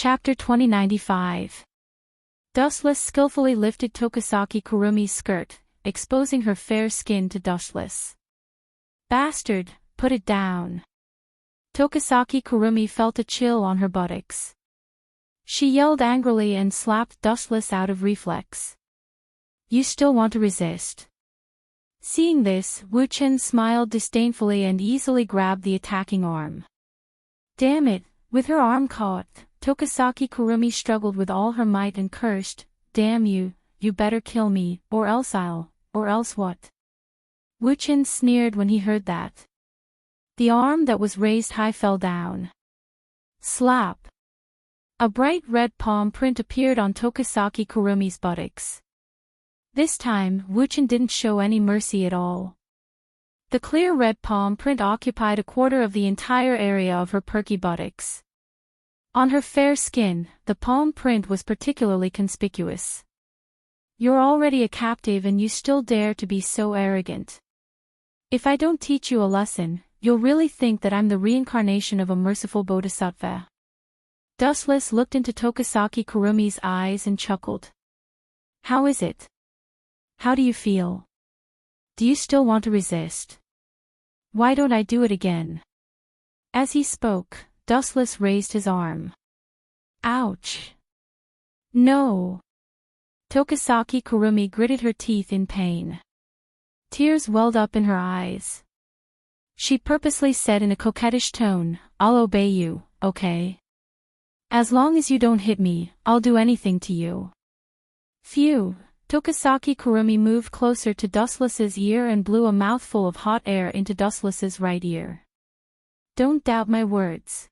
Chapter 2095. Dustless skillfully lifted Tokisaki Kurumi's skirt, exposing her fair skin to Dustless. Bastard, put it down. Tokisaki Kurumi felt a chill on her buttocks. She yelled angrily and slapped Dustless out of reflex. You still want to resist? Seeing this, Wu Chen smiled disdainfully and easily grabbed the attacking arm. Damn it, with her arm caught, Tokisaki Kurumi struggled with all her might and cursed, damn you, you better kill me, or else what? Wu Chen sneered when he heard that. The arm that was raised high fell down. Slap! A bright red palm print appeared on Tokisaki Kurumi's buttocks. This time, Wu Chen didn't show any mercy at all. The clear red palm print occupied a quarter of the entire area of her perky buttocks. On her fair skin, the palm print was particularly conspicuous. You're already a captive and you still dare to be so arrogant. If I don't teach you a lesson, you'll really think that I'm the reincarnation of a merciful bodhisattva. Dustless looked into Tokisaki Kurumi's eyes and chuckled. How is it? How do you feel? Do you still want to resist? Why don't I do it again? As he spoke, Dustless raised his arm. Ouch! No! Tokisaki Kurumi gritted her teeth in pain. Tears welled up in her eyes. She purposely said in a coquettish tone, I'll obey you, okay? As long as you don't hit me, I'll do anything to you. Phew! Tokisaki Kurumi moved closer to Dustless's ear and blew a mouthful of hot air into Dustless's right ear. Don't doubt my words.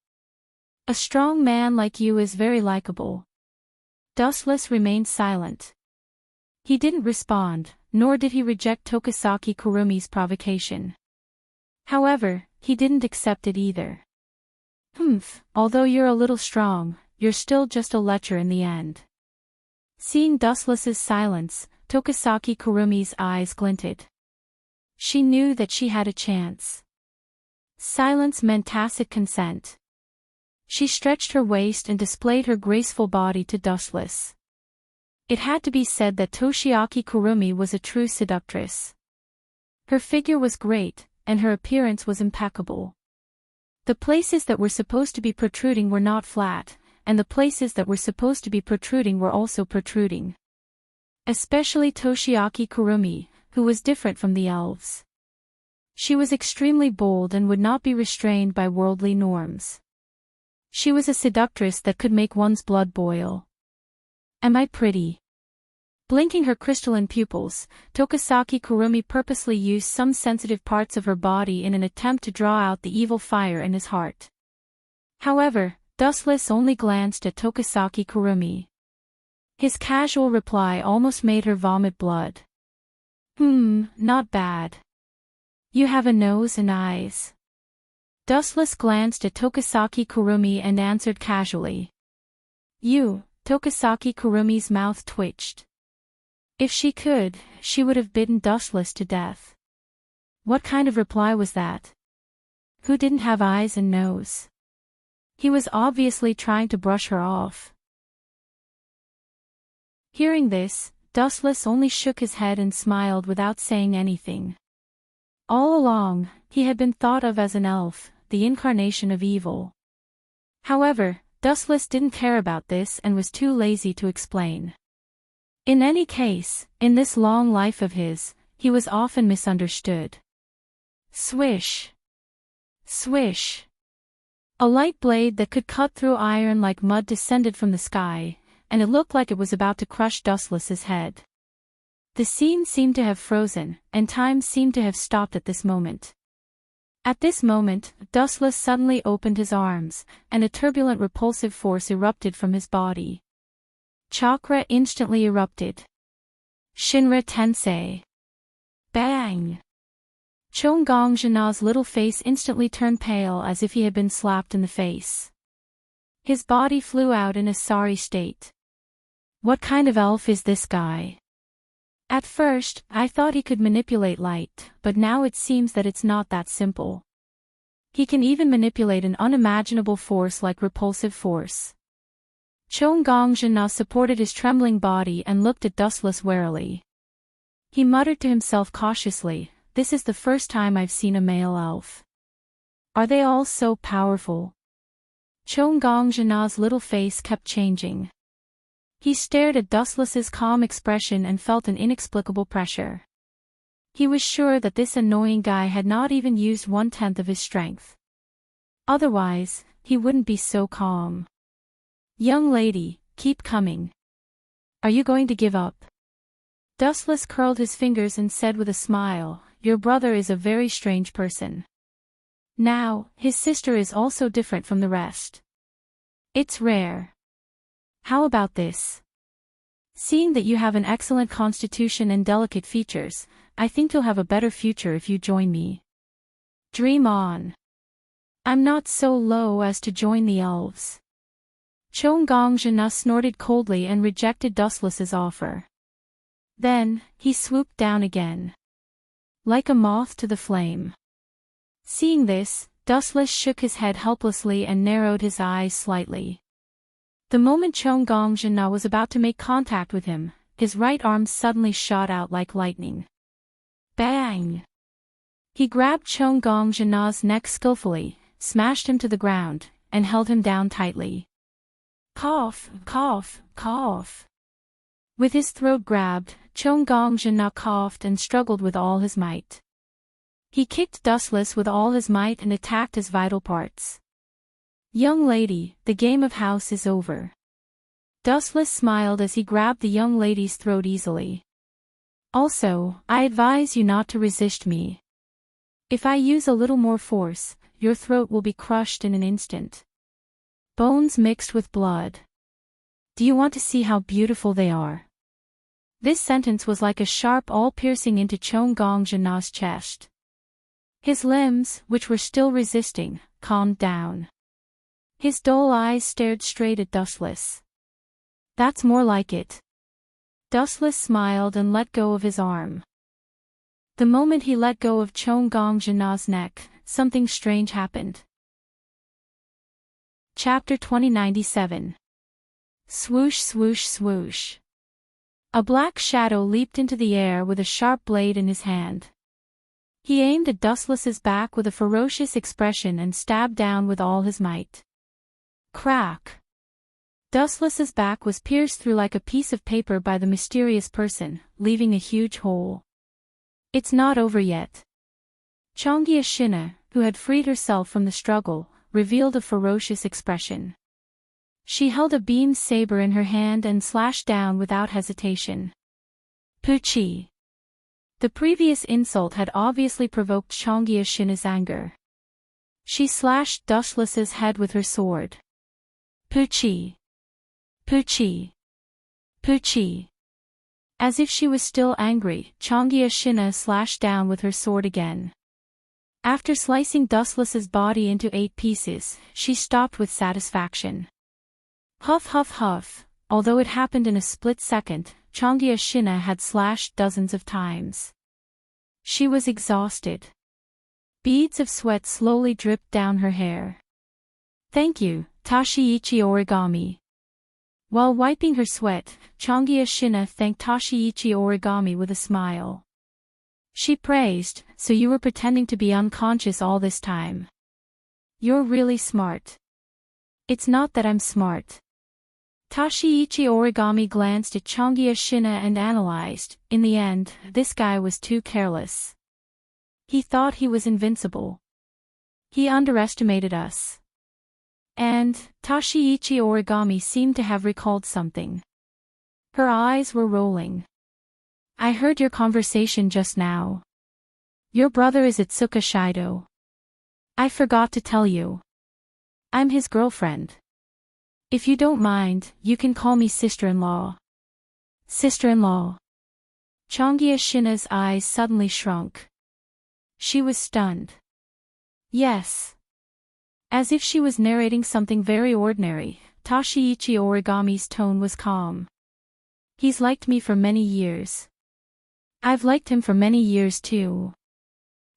A strong man like you is very likable. Dustless remained silent. He didn't respond, nor did he reject Tokisaki Kurumi's provocation. However, he didn't accept it either. Although you're a little strong, you're still just a lecher in the end. Seeing Dustless's silence, Tokisaki Kurumi's eyes glinted. She knew that she had a chance. Silence meant tacit consent. She stretched her waist and displayed her graceful body to Dustless. It had to be said that Toshiaki Kurumi was a true seductress. Her figure was great, and her appearance was impeccable. The places that were supposed to be protruding were not flat, and the places that were supposed to be protruding were also protruding. Especially Toshiaki Kurumi, who was different from the elves. She was extremely bold and would not be restrained by worldly norms. She was a seductress that could make one's blood boil. Am I pretty? Blinking her crystalline pupils, Tokisaki Kurumi purposely used some sensitive parts of her body in an attempt to draw out the evil fire in his heart. However, Dustless only glanced at Tokisaki Kurumi. His casual reply almost made her vomit blood. Not bad. You have a nose and eyes. Dustless glanced at Tokisaki Kurumi and answered casually. Tokisaki Kurumi's mouth twitched. If she could, she would have bitten Dustless to death. What kind of reply was that? Who didn't have eyes and nose? He was obviously trying to brush her off. Hearing this, Dustless only shook his head and smiled without saying anything. All along, he had been thought of as an elf, the incarnation of evil. However, Dustless didn't care about this and was too lazy to explain. In any case, in this long life of his, he was often misunderstood. Swish! Swish! A light blade that could cut through iron like mud descended from the sky, and it looked like it was about to crush Dustless's head. The scene seemed to have frozen, and time seemed to have stopped at this moment. At this moment, Dustless suddenly opened his arms, and a turbulent repulsive force erupted from his body. Chakra instantly erupted. Shinra Tensei. Bang! Chongong Jina's little face instantly turned pale as if he had been slapped in the face. His body flew out in a sorry state. What kind of elf is this guy? At first, I thought he could manipulate light, but now it seems that it's not that simple. He can even manipulate an unimaginable force like repulsive force. Chonggongjina supported his trembling body and looked at Dustless warily. He muttered to himself cautiously, "This is the first time I've seen a male elf. Are they all so powerful?" Chonggongjina's little face kept changing. He stared at Dustless's calm expression and felt an inexplicable pressure. He was sure that this annoying guy had not even used 1/10 of his strength. Otherwise, he wouldn't be so calm. "Young lady, keep coming. Are you going to give up?" Dustless curled his fingers and said with a smile, "Your brother is a very strange person. Now, his sister is also different from the rest. It's rare. How about this? Seeing that you have an excellent constitution and delicate features, I think you'll have a better future if you join me. Dream on. I'm not so low as to join the elves." Chonggongjina snorted coldly and rejected Dustless's offer. Then, he swooped down again. Like a moth to the flame. Seeing this, Dustless shook his head helplessly and narrowed his eyes slightly. The moment Chonggongjina was about to make contact with him, his right arm suddenly shot out like lightning. Bang! He grabbed Chonggongjina's neck skillfully, smashed him to the ground, and held him down tightly. Cough, cough, cough. With his throat grabbed, Chonggongjina coughed and struggled with all his might. He kicked Dustless with all his might and attacked his vital parts. "Young lady, the game of house is over." Dustless smiled as he grabbed the young lady's throat easily. "Also, I advise you not to resist me. If I use a little more force, your throat will be crushed in an instant. Bones mixed with blood. Do you want to see how beautiful they are?" This sentence was like a sharp awl piercing into Chonggongjina's chest. His limbs, which were still resisting, calmed down. His dull eyes stared straight at Dustless. "That's more like it." Dustless smiled and let go of his arm. The moment he let go of Chonggongjina's neck, something strange happened. Chapter 2097. Swoosh swoosh swoosh. A black shadow leaped into the air with a sharp blade in his hand. He aimed at Dustless's back with a ferocious expression and stabbed down with all his might. Crack! Dustless's back was pierced through like a piece of paper by the mysterious person, leaving a huge hole. "It's not over yet." Chongyashina, who had freed herself from the struggle, revealed a ferocious expression. She held a beam saber in her hand and slashed down without hesitation. Puchi! The previous insult had obviously provoked Chongyashina's anger. She slashed Dustless's head with her sword. Puchi! Puchi! Puchi! As if she was still angry, Chongyashina slashed down with her sword again. After slicing Dustless's body into 8 pieces, she stopped with satisfaction. Huff huff huff, although it happened in a split second, Chongyashina had slashed dozens of times. She was exhausted. Beads of sweat slowly dripped down her hair. "Thank you, Tashiichi Origami." While wiping her sweat, Chongyashina thanked Tashiichi Origami with a smile. She praised, "So you were pretending to be unconscious all this time. You're really smart." "It's not that I'm smart." Tashiichi Origami glanced at Chongyashina and analyzed, in the end, this guy was too careless. He thought he was invincible. He underestimated us. And, Tashiichi Origami seemed to have recalled something. Her eyes were rolling. "I heard your conversation just now. Your brother is at Tsukashido. I forgot to tell you. I'm his girlfriend. If you don't mind, you can call me sister-in-law." Sister-in-law. Chongyashina's eyes suddenly shrunk. She was stunned. Yes. As if she was narrating something very ordinary, Tashiichi Origami's tone was calm. "He's liked me for many years. I've liked him for many years too.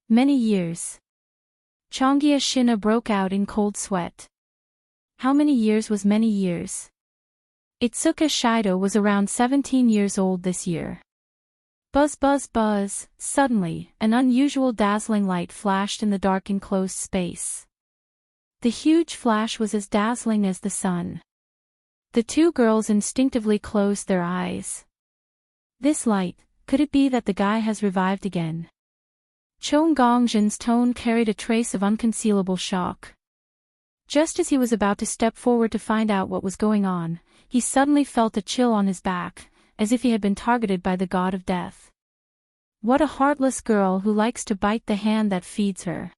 Many years." Chongyashina broke out in cold sweat. How many years was many years? Itsuka Shido was around 17 years old this year. Buzz buzz buzz, suddenly, an unusual dazzling light flashed in the dark enclosed space. The huge flash was as dazzling as the sun. The two girls instinctively closed their eyes. This light, could it be that the guy has revived again? Chong Gongjin's tone carried a trace of unconcealable shock. Just as he was about to step forward to find out what was going on, he suddenly felt a chill on his back, as if he had been targeted by the god of death. What a heartless girl who likes to bite the hand that feeds her.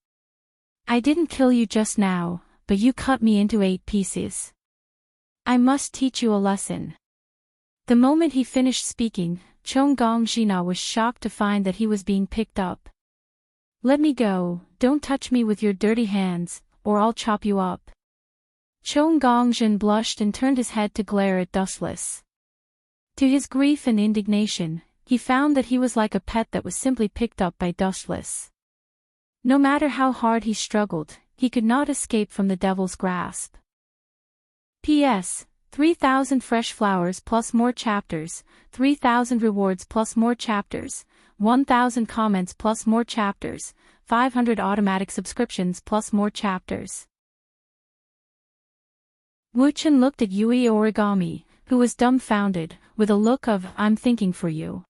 I didn't kill you just now, but you cut me into 8 pieces. I must teach you a lesson. The moment he finished speaking, Chong Gongjina was shocked to find that he was being picked up. Let me go, don't touch me with your dirty hands, or I'll chop you up. Chong Gongjin blushed and turned his head to glare at Dustless. To his grief and indignation, he found that he was like a pet that was simply picked up by Dustless. No matter how hard he struggled, he could not escape from the devil's grasp. P.S. 3,000 fresh flowers plus more chapters, 3,000 rewards plus more chapters, 1,000 comments plus more chapters, 500 automatic subscriptions plus more chapters. Wu-chan looked at Yui Origami, who was dumbfounded, with a look of, I'm thinking for you.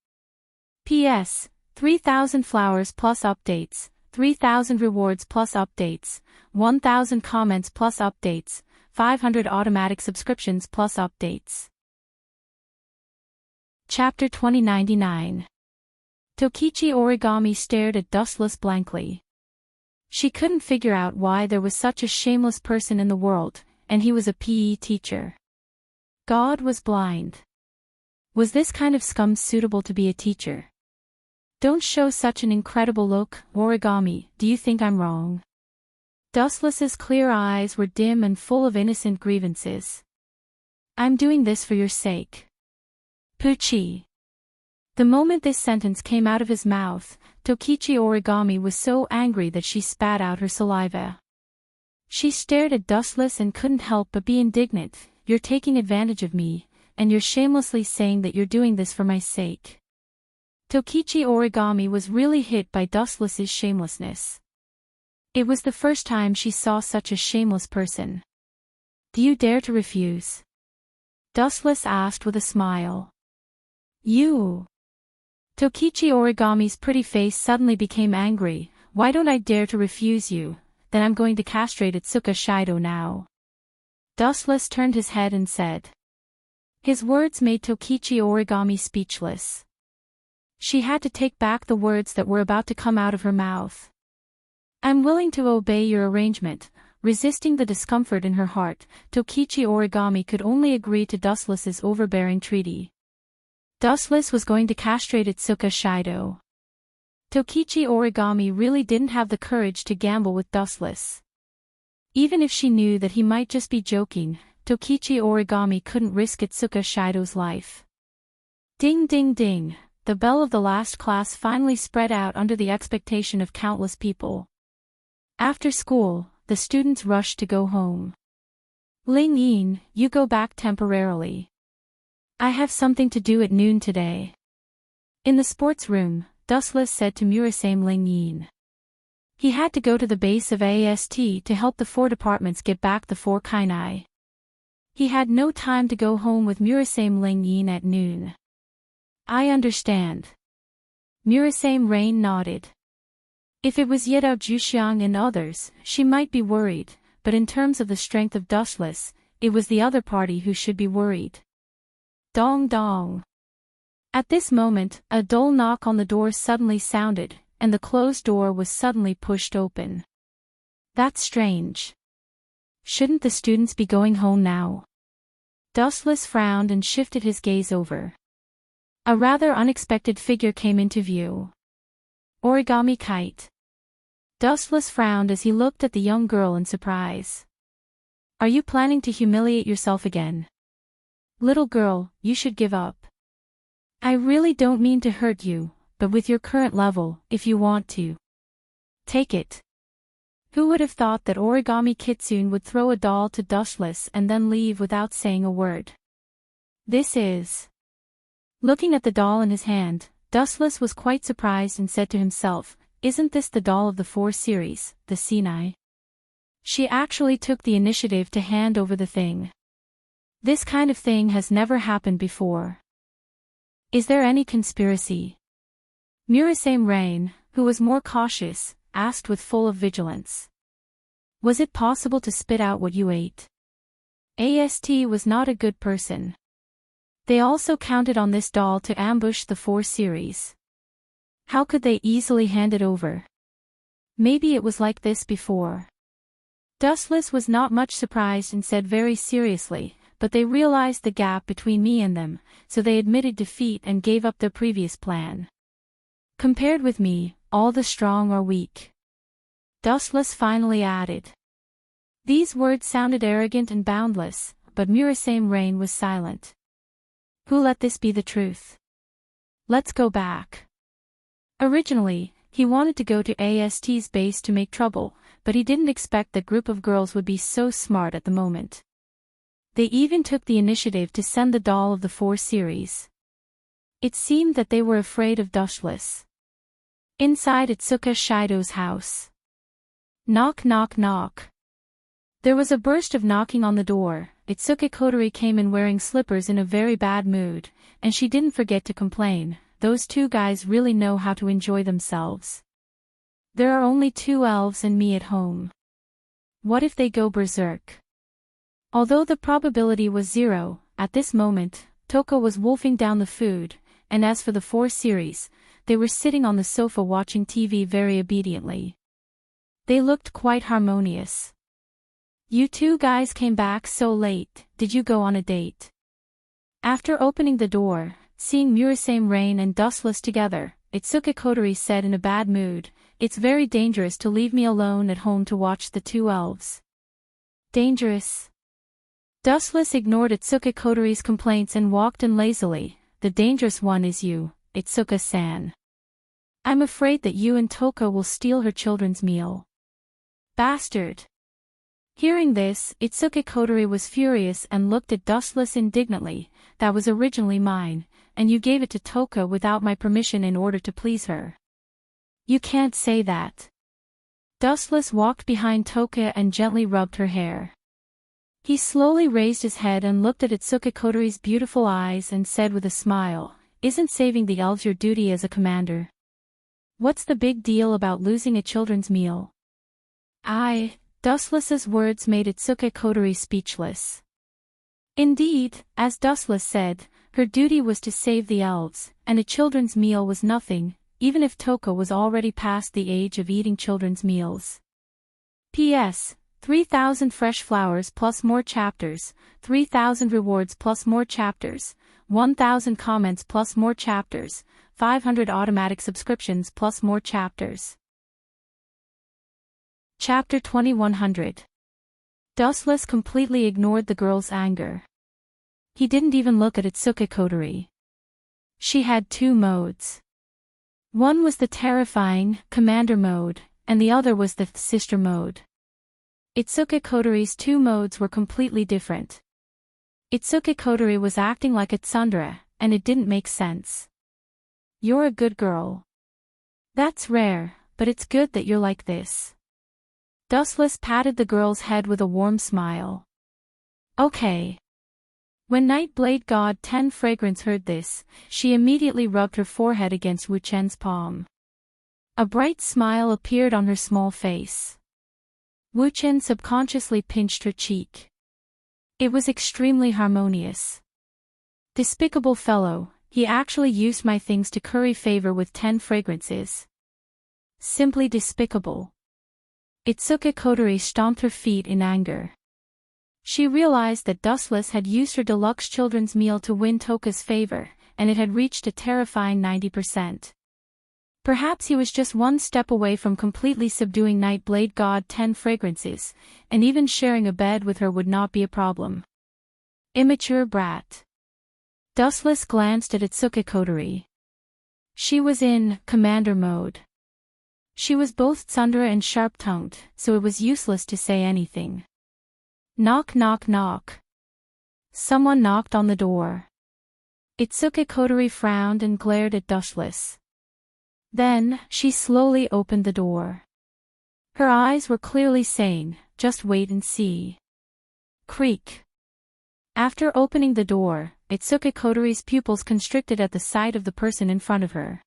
P.S. 3,000 flowers plus updates, 3,000 rewards plus updates, 1,000 comments plus updates, 500 automatic subscriptions plus updates. Chapter 2099. Tokichi Origami stared at Dustless blankly. She couldn't figure out why there was such a shameless person in the world, and he was a PE teacher. God was blind. Was this kind of scum suitable to be a teacher? Don't show such an incredible look, Origami, do you think I'm wrong? Dustless's clear eyes were dim and full of innocent grievances. I'm doing this for your sake. Puchi. The moment this sentence came out of his mouth, Tokichi Origami was so angry that she spat out her saliva. She stared at Dustless and couldn't help but be indignant. You're taking advantage of me, and you're shamelessly saying that you're doing this for my sake. Tokichi Origami was really hit by Dustless's shamelessness. It was the first time she saw such a shameless person. Do you dare to refuse? Dustless asked with a smile. You. Tokichi Origami's pretty face suddenly became angry. Why don't I dare to refuse you? Then I'm going to castrate Itsuka Shido now. Dustless turned his head and said. His words made Tokichi Origami speechless. She had to take back the words that were about to come out of her mouth. I'm willing to obey your arrangement. Resisting the discomfort in her heart, Tokichi Origami could only agree to Dustless's overbearing treaty. Dustless was going to castrate Itsuka Shido. Tokichi Origami really didn't have the courage to gamble with Dustless. Even if she knew that he might just be joking, Tokichi Origami couldn't risk Itsuka Shido's life. Ding ding ding, the bell of the last class finally spread out under the expectation of countless people. After school, the students rushed to go home. Ling Yin, you go back temporarily. I have something to do at noon today. In the sports room, Dustless said to Murasame Ling Yin. He had to go to the base of AST to help the 4 departments get back the 4 kainai. He had no time to go home with Murasame Ling Yin at noon. I understand. Murasame Rain nodded. If it was Yedao Juxiang and others, she might be worried, but in terms of the strength of Dustless, it was the other party who should be worried. Dong dong. At this moment, a dull knock on the door suddenly sounded, and the closed door was suddenly pushed open. That's strange. Shouldn't the students be going home now? Dustless frowned and shifted his gaze over. A rather unexpected figure came into view. Origami Kite. Dustless frowned as he looked at the young girl in surprise. Are you planning to humiliate yourself again? Little girl, you should give up. I really don't mean to hurt you, but with your current level, if you want to. Take it. Who would have thought that Origami Kitsune would throw a doll to Dustless and then leave without saying a word? This is. Looking at the doll in his hand, Dustless was quite surprised and said to himself, isn't this the doll of the 4 series, the Sinai? She actually took the initiative to hand over the thing. This kind of thing has never happened before. Is there any conspiracy? Murasame Rain, who was more cautious, asked with full of vigilance. Was it possible to spit out what you ate? Ast was not a good person. They also counted on this doll to ambush the 4 series. How could they easily hand it over? Maybe it was like this before. Dustless was not much surprised and said very seriously, but they realized the gap between me and them, so they admitted defeat and gave up their previous plan. Compared with me, all the strong are weak. Dustless finally added. These words sounded arrogant and boundless, but Murasame Rain was silent. Who let this be the truth? Let's go back. Originally, he wanted to go to AST's base to make trouble, but he didn't expect that group of girls would be so smart at the moment. They even took the initiative to send the doll of the 4 series. It seemed that they were afraid of Dustless. Inside Itsuka Shido's house. Knock knock knock. There was a burst of knocking on the door. Itsuka Kotori came in wearing slippers in a very bad mood, and she didn't forget to complain, those 2 guys really know how to enjoy themselves. There are only 2 elves and me at home. What if they go berserk? Although the probability was 0, at this moment, Toko was wolfing down the food, and as for the 4 series, they were sitting on the sofa watching TV very obediently. They looked quite harmonious. You 2 guys came back so late, did you go on a date? After opening the door, seeing Murasame Rain and Dustless together, Itsuka Kotori said in a bad mood, it's very dangerous to leave me alone at home to watch the 2 elves. Dangerous? Dustless ignored Itsuka Kotori's complaints and walked in lazily. The dangerous one is you, Itsuka-san. I'm afraid that you and Toko will steal her children's meal. Bastard! Hearing this, Itsuka Kotori was furious and looked at Dustless indignantly. That was originally mine, and you gave it to Toko without my permission in order to please her. You can't say that. Dustless walked behind Toko and gently rubbed her hair. He slowly raised his head and looked at Itsuka Kotori's beautiful eyes and said with a smile, isn't saving the elves your duty as a commander? What's the big deal about losing a children's meal? Dustless's words made Itsuka Kotori speechless. Indeed, as Dustless said, her duty was to save the elves, and a children's meal was nothing, even if Toko was already past the age of eating children's meals. P.S. 3,000 fresh flowers plus more chapters, 3,000 rewards plus more chapters, 1,000 comments plus more chapters, 500 automatic subscriptions plus more chapters. Chapter 2100. Dustless completely ignored the girl's anger. He didn't even look at Itsuka Kotori. She had 2 modes. One was the terrifying, commander mode, and the other was the sister mode. Itsuka Kotori's 2 modes were completely different. Itsuka Kotori was acting like a tsundere, and it didn't make sense. You're a good girl. That's rare, but it's good that you're like this. Dustless patted the girl's head with a warm smile. Okay. When Nightblade God 10 Fragrance heard this, she immediately rubbed her forehead against Wu Chen's palm. A bright smile appeared on her small face. Wu Chen subconsciously pinched her cheek. It was extremely harmonious. Despicable fellow, he actually used my things to curry favor with 10 fragrances. Simply despicable. Itsuka Kotori stomped her feet in anger. She realized that Dustless had used her deluxe children's meal to win Toka's favor, and it had reached a terrifying 90%. Perhaps he was just one step away from completely subduing Nightblade God 10 Fragrances, and even sharing a bed with her would not be a problem. Immature brat. Dustless glanced at Itsuka Kotori. She was in commander mode. She was both tsundere and sharp-tongued, so it was useless to say anything. Knock knock knock. Someone knocked on the door. Itsuka Kotori frowned and glared at Dushless. Then, she slowly opened the door. Her eyes were clearly saying, "Just wait and see." Creak. After opening the door, Itsuka Kotori's pupils constricted at the sight of the person in front of her.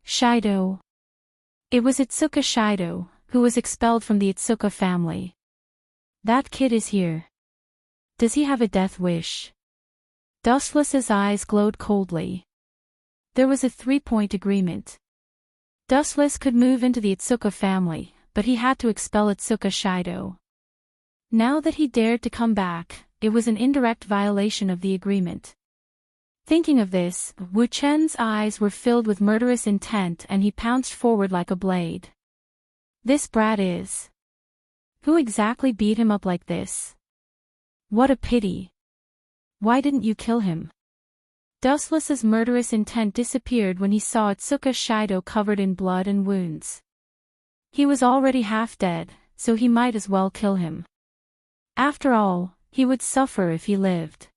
Shido. It was Itsuka Shido, who was expelled from the Itsuka family. That kid is here. Does he have a death wish? Dustless's eyes glowed coldly. There was a 3-point agreement. Dustless could move into the Itsuka family, but he had to expel Itsuka Shido. Now that he dared to come back, it was an indirect violation of the agreement. Thinking of this, Wu Chen's eyes were filled with murderous intent and he pounced forward like a blade. This brat is. Who exactly beat him up like this? What a pity. Why didn't you kill him? Dustless's murderous intent disappeared when he saw Itsuka Shido covered in blood and wounds. He was already half dead, so he might as well kill him. After all, he would suffer if he lived.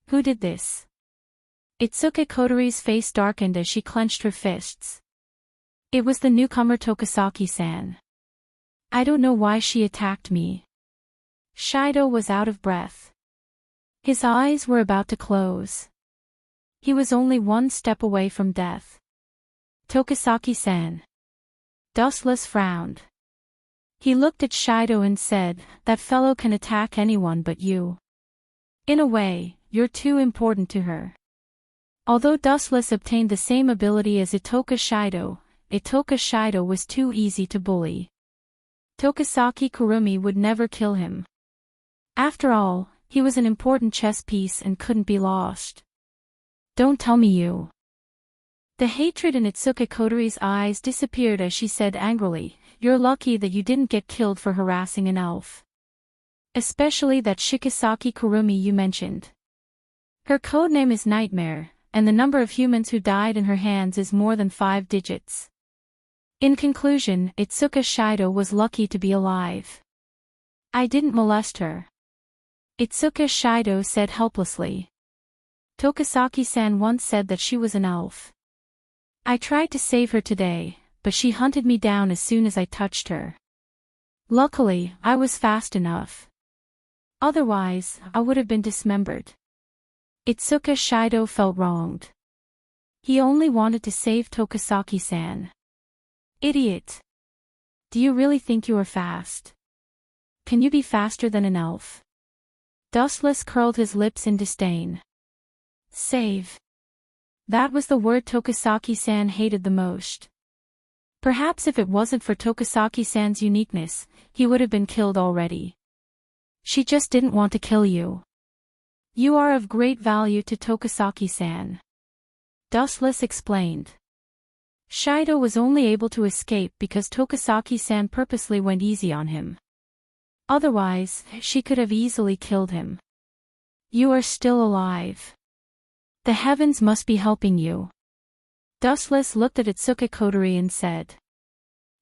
Who did this? Itsuka Kotori's face darkened as she clenched her fists. It was the newcomer Tokasaki-san. I don't know why she attacked me. Shido was out of breath. His eyes were about to close. He was only one step away from death. Tokasaki-san. Dustless frowned. He looked at Shido and said, "That fellow can attack anyone but you. In a way, you're too important to her." Although Dustless obtained the same ability as Itoka Shido was too easy to bully. Tokasaki Kurumi would never kill him. After all, he was an important chess piece and couldn't be lost. Don't tell me you. The hatred in Itsuka Kotori's eyes disappeared as she said angrily, "You're lucky that you didn't get killed for harassing an elf. Especially that Shikisaki Kurumi you mentioned. Her codename is Nightmare, and the number of humans who died in her hands is more than 5 digits. In conclusion, Itsuka Shido was lucky to be alive. I didn't molest her." Itsuka Shido said helplessly. Tokasaki-san once said that she was an elf. I tried to save her today, but she hunted me down as soon as I touched her. Luckily, I was fast enough. Otherwise, I would have been dismembered. Itsuka Shido felt wronged. He only wanted to save Tokasaki-san. Idiot. Do you really think you are fast? Can you be faster than an elf? Dustless curled his lips in disdain. Save. That was the word Tokasaki-san hated the most. Perhaps if it wasn't for Tokasaki-san's uniqueness, he would have been killed already. She just didn't want to kill you. You are of great value to Tokasaki-san. Dustless explained. Shido was only able to escape because Tokasaki-san purposely went easy on him. Otherwise, she could have easily killed him. You are still alive. The heavens must be helping you. Dustless looked at Itsuka Kotori and said.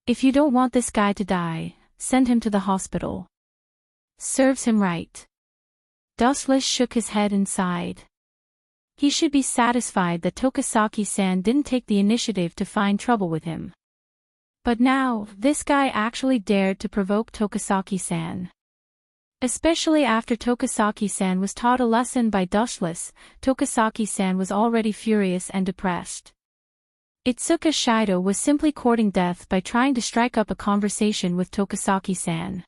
If you don't want this guy to die, send him to the hospital. Serves him right. Dustless shook his head and sighed. He should be satisfied that Tokasaki-san didn't take the initiative to find trouble with him. But now, this guy actually dared to provoke Tokasaki-san. Especially after Tokasaki-san was taught a lesson by Dustless, Tokasaki-san was already furious and depressed. Itsuka Shido was simply courting death by trying to strike up a conversation with Tokasaki-san.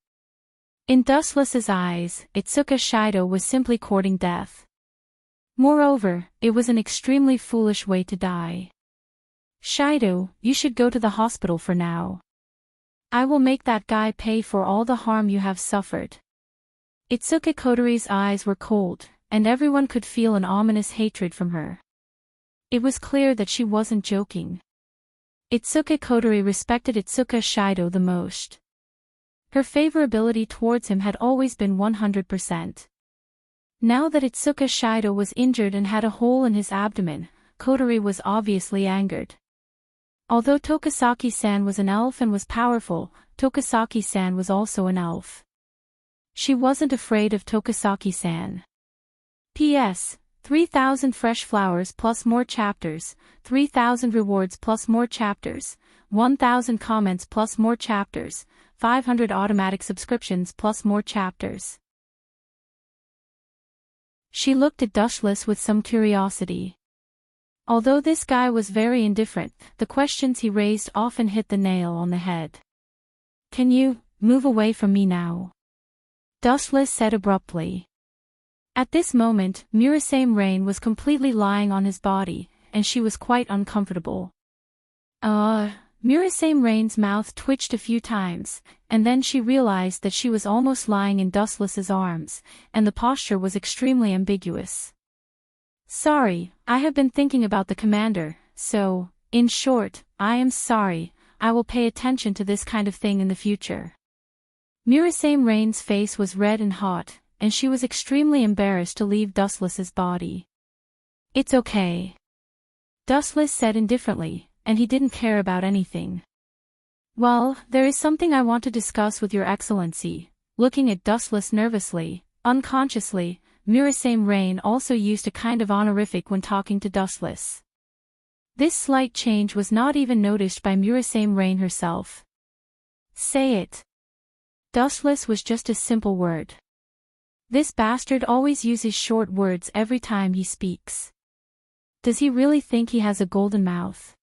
In Dustless's eyes, Itsuka Shido was simply courting death. Moreover, it was an extremely foolish way to die. Shido, you should go to the hospital for now. I will make that guy pay for all the harm you have suffered. Itsuka Kotori's eyes were cold, and everyone could feel an ominous hatred from her. It was clear that she wasn't joking. Itsuka Kotori respected Itsuka Shido the most. Her favorability towards him had always been 100%. Now that Itsuka Shido was injured and had a hole in his abdomen, Kotori was obviously angered. Although Tokasaki-san was an elf and was powerful, Tokasaki-san was also an elf. She wasn't afraid of Tokasaki-san. P.S. 3,000 fresh flowers plus more chapters, 3,000 rewards plus more chapters, 1,000 comments plus more chapters, 500 automatic subscriptions plus more chapters. She looked at Dushless with some curiosity. Although this guy was very indifferent, the questions he raised often hit the nail on the head. "Can you move away from me now?" Dushless said abruptly. At this moment, Murasame Rain was completely lying on his body, and she was quite uncomfortable. Murasame Rain's mouth twitched a few times, and then she realized that she was almost lying in Dustless's arms, and the posture was extremely ambiguous. "Sorry, I have been thinking about the commander, so, in short, I am sorry, I will pay attention to this kind of thing in the future." Murasame Rain's face was red and hot, and she was extremely embarrassed to leave Dustless's body. "It's okay," Dustless said indifferently, and he didn't care about anything. "Well, there is something I want to discuss with your excellency." Looking at Dustless nervously, unconsciously, Murasame Rain also used a kind of honorific when talking to Dustless. This slight change was not even noticed by Murasame Rain herself. "Say it." Dustless was just a simple word. This bastard always uses short words every time he speaks. Does he really think he has a golden mouth?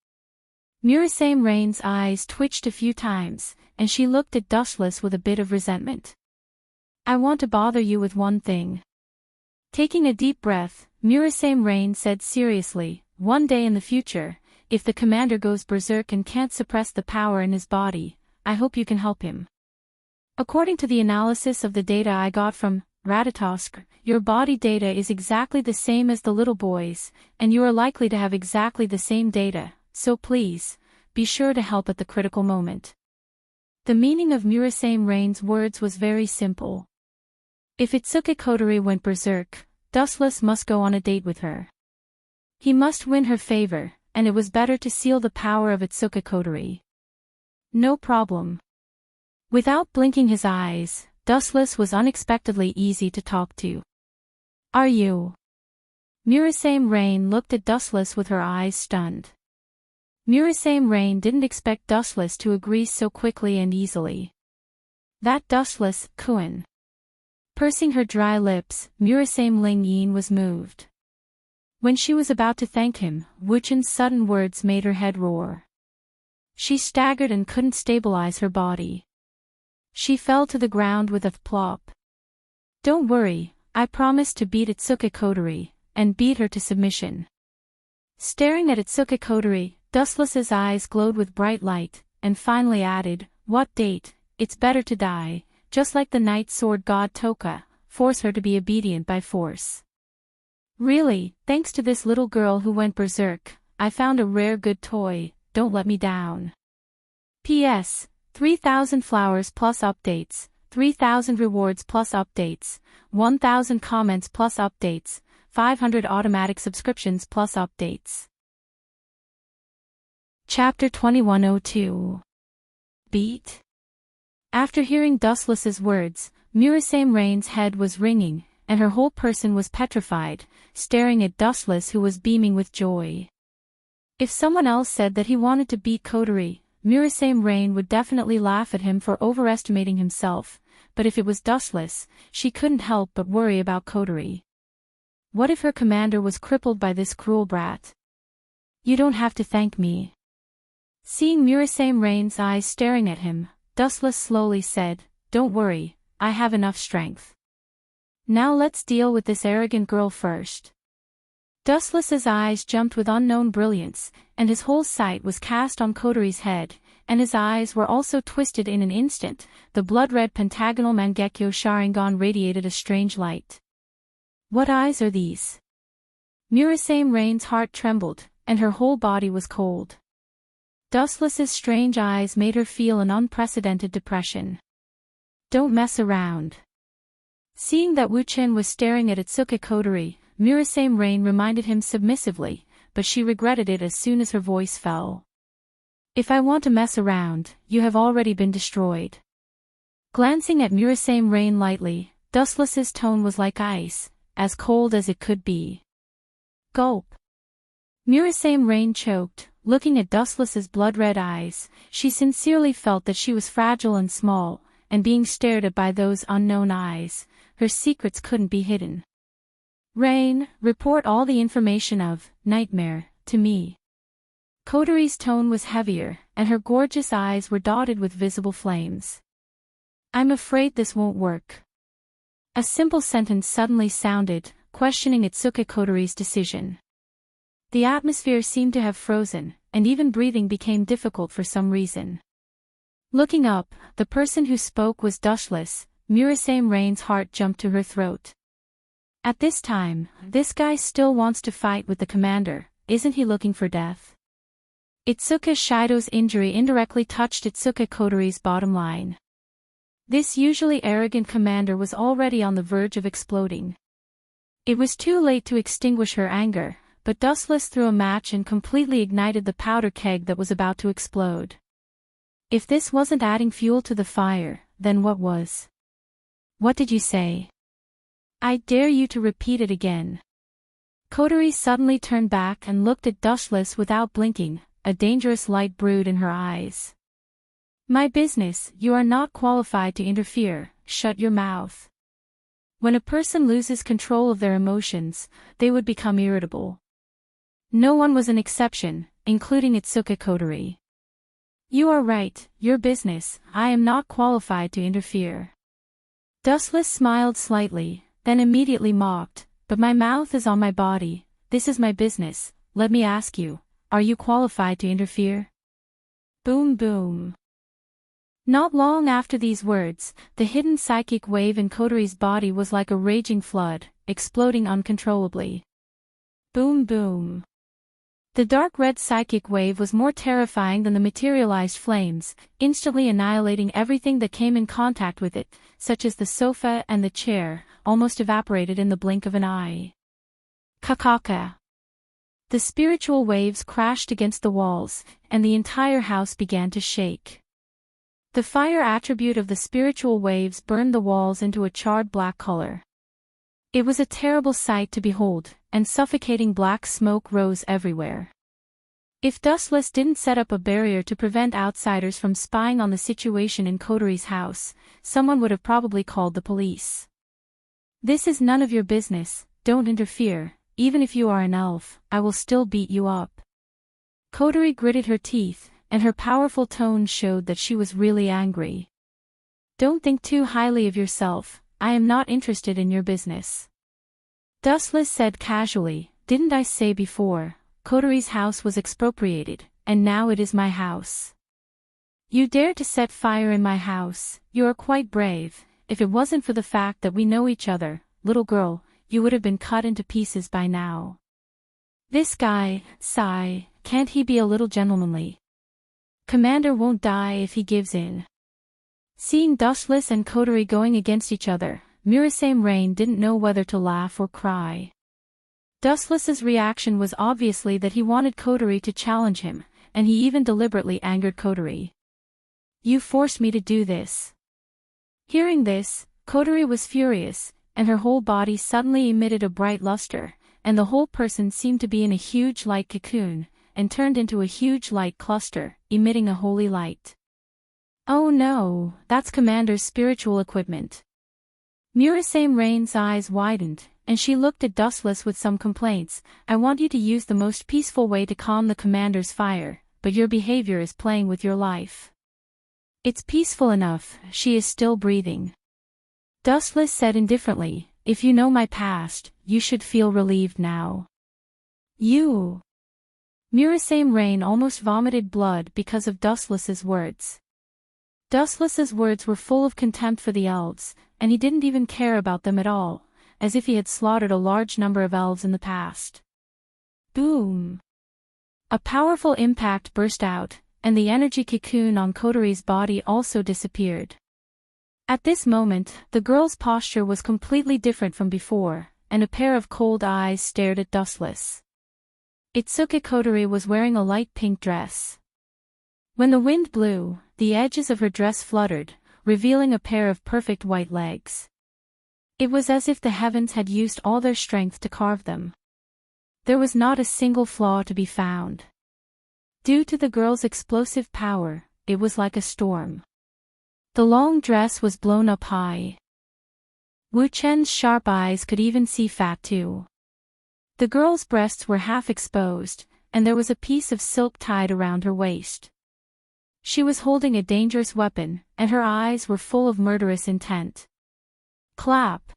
Murasame Rain's eyes twitched a few times, and she looked at Dustless with a bit of resentment. "I want to bother you with one thing." Taking a deep breath, Murasame Rain said seriously, "One day in the future, if the commander goes berserk and can't suppress the power in his body, I hope you can help him. According to the analysis of the data I got from Ratatosk, your body data is exactly the same as the little boy's, and you are likely to have exactly the same data, so please, be sure to help at the critical moment." The meaning of Murasame Rain's words was very simple. If Itsuki Kotori went berserk, Dustless must go on a date with her. He must win her favor, and it was better to seal the power of Itsuki Kotori. "No problem." Without blinking his eyes, Dustless was unexpectedly easy to talk to. "Are you?" Murasame Rain looked at Dustless with her eyes stunned. Murasame Rain didn't expect Dustless to agree so quickly and easily. "That Dustless, Kuin." Pursing her dry lips, Murasame Ling Yin was moved. When she was about to thank him, Wuchen's sudden words made her head roar. She staggered and couldn't stabilize her body. She fell to the ground with a plop. "Don't worry, I promised to beat Itsuki Kotori, and beat her to submission." Staring at Itsuki Kotori, Dustless's eyes glowed with bright light, and finally added, "What date? It's better to die, just like the night sword god Toka, force her to be obedient by force." "Really, thanks to this little girl who went berserk, I found a rare good toy, don't let me down. P.S. 3,000 flowers plus updates, 3,000 rewards plus updates, 1,000 comments plus updates, 500 automatic subscriptions plus updates." Chapter 2102. Beat. After hearing Dustless's words, Murasame Rain's head was ringing, and her whole person was petrified, staring at Dustless who was beaming with joy. If someone else said that he wanted to beat Kotori, Murasame Rain would definitely laugh at him for overestimating himself, but if it was Dustless, she couldn't help but worry about Kotori. What if her commander was crippled by this cruel brat? "You don't have to thank me." Seeing Murasame Rain's eyes staring at him, Dustless slowly said, "Don't worry, I have enough strength. Now let's deal with this arrogant girl first." Dustless's eyes jumped with unknown brilliance, and his whole sight was cast on Kotori's head, and his eyes were also twisted in an instant. The blood-red pentagonal Mangekyo Sharingan radiated a strange light. What eyes are these? Murasame Rain's heart trembled, and her whole body was cold. Dustless's strange eyes made her feel an unprecedented depression. "Don't mess around." Seeing that Wuchen was staring at Itsuki Kotori, Murasame Rain reminded him submissively, but she regretted it as soon as her voice fell. "If I want to mess around, you have already been destroyed." Glancing at Murasame Rain lightly, Dustless's tone was like ice, as cold as it could be. Gulp. Murasame Rain choked, looking at Dustless's blood-red eyes. She sincerely felt that she was fragile and small, and being stared at by those unknown eyes, her secrets couldn't be hidden. Rain, report all the information of Nightmare to me. Kotori's tone was heavier, and her gorgeous eyes were dotted with visible flames. I'm afraid this won't work. A simple sentence suddenly sounded, questioning Itsuka Kotori's decision. The atmosphere seemed to have frozen, and even breathing became difficult for some reason. Looking up, the person who spoke was Dustless. Murasame Rain's heart jumped to her throat. At this time, this guy still wants to fight with the commander, isn't he looking for death? Itsuka Shido's injury indirectly touched Itsuka Kotori's bottom line. This usually arrogant commander was already on the verge of exploding. It was too late to extinguish her anger, but Dustless threw a match and completely ignited the powder keg that was about to explode. If this wasn't adding fuel to the fire, then what was? What did you say? I dare you to repeat it again. Kotori suddenly turned back and looked at Dustless without blinking, a dangerous light brewed in her eyes. My business, you are not qualified to interfere, shut your mouth. When a person loses control of their emotions, they would become irritable. No one was an exception, including Itsuka Kotori. You are right, your business, I am not qualified to interfere. Dustless smiled slightly, then immediately mocked, but my mouth is on my body, this is my business, let me ask you, are you qualified to interfere? Boom boom. Not long after these words, the hidden psychic wave in Kotori's body was like a raging flood, exploding uncontrollably. Boom boom. The dark red psychic wave was more terrifying than the materialized flames, instantly annihilating everything that came in contact with it, such as the sofa and the chair, almost evaporated in the blink of an eye. Kakaka. The spiritual waves crashed against the walls, and the entire house began to shake. The fire attribute of the spiritual waves burned the walls into a charred black color. It was a terrible sight to behold, and suffocating black smoke rose everywhere. If Dustless didn't set up a barrier to prevent outsiders from spying on the situation in Kotori's house, someone would have probably called the police. This is none of your business, don't interfere, even if you are an elf, I will still beat you up. Kotori gritted her teeth, and her powerful tone showed that she was really angry. Don't think too highly of yourself, I am not interested in your business. Dustless said casually, didn't I say before, Kotori's house was expropriated, and now it is my house. You dare to set fire in my house, you are quite brave, if it wasn't for the fact that we know each other, little girl, you would have been cut into pieces by now. This guy, sigh, can't he be a little gentlemanly? Commander won't die if he gives in. Seeing Dustless and Kotori going against each other, Murasame Rain didn't know whether to laugh or cry. Dustless's reaction was obviously that he wanted Kotori to challenge him, and he even deliberately angered Kotori. You forced me to do this. Hearing this, Kotori was furious, and her whole body suddenly emitted a bright luster, and the whole person seemed to be in a huge light cocoon, and turned into a huge light cluster, emitting a holy light. Oh no, that's Commander's spiritual equipment. Murasame Rain's eyes widened, and she looked at Dustless with some complaints. I want you to use the most peaceful way to calm the Commander's fire, but your behavior is playing with your life. It's peaceful enough, she is still breathing. Dustless said indifferently, if you know my past, you should feel relieved now. You. Murasame Rain almost vomited blood because of Dustless's words. Dustless's words were full of contempt for the elves, and he didn't even care about them at all, as if he had slaughtered a large number of elves in the past. Boom! A powerful impact burst out, and the energy cocoon on Kotori's body also disappeared. At this moment, the girl's posture was completely different from before, and a pair of cold eyes stared at Dustless. Itsuka Kotori was wearing a light pink dress. When the wind blew, the edges of her dress fluttered, revealing a pair of perfect white legs. It was as if the heavens had used all their strength to carve them. There was not a single flaw to be found. Due to the girl's explosive power, it was like a storm. The long dress was blown up high. Wu Chen's sharp eyes could even see fat too. The girl's breasts were half exposed, and there was a piece of silk tied around her waist. She was holding a dangerous weapon, and her eyes were full of murderous intent. Clap!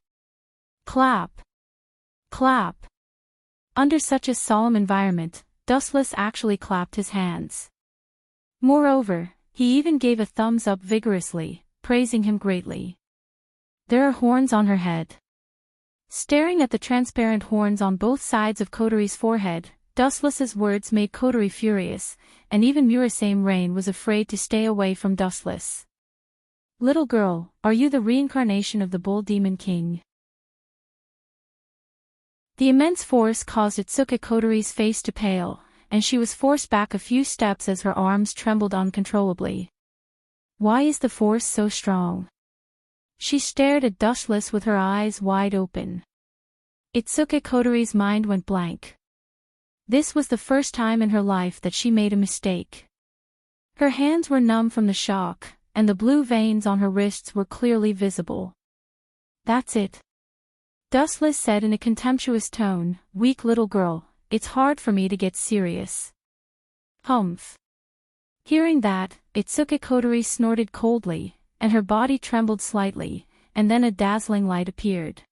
Clap! Clap! Under such a solemn environment, Dustless actually clapped his hands. Moreover, he even gave a thumbs up vigorously, praising him greatly. There are horns on her head. Staring at the transparent horns on both sides of Kotori's forehead, Dustless's words made Kotori furious, and even Murasame Rain was afraid to stay away from Dustless. Little girl, are you the reincarnation of the Bull Demon King? The immense force caused Itsuka Kotori's face to pale, and she was forced back a few steps as her arms trembled uncontrollably. Why is the force so strong? She stared at Dustless with her eyes wide open. Itsuka Kotori's mind went blank. This was the first time in her life that she made a mistake. Her hands were numb from the shock, and the blue veins on her wrists were clearly visible. That's it. Dustless said in a contemptuous tone, weak little girl, it's hard for me to get serious. Humph. Hearing that, Itsuka Kotori snorted coldly, and her body trembled slightly, and then a dazzling light appeared.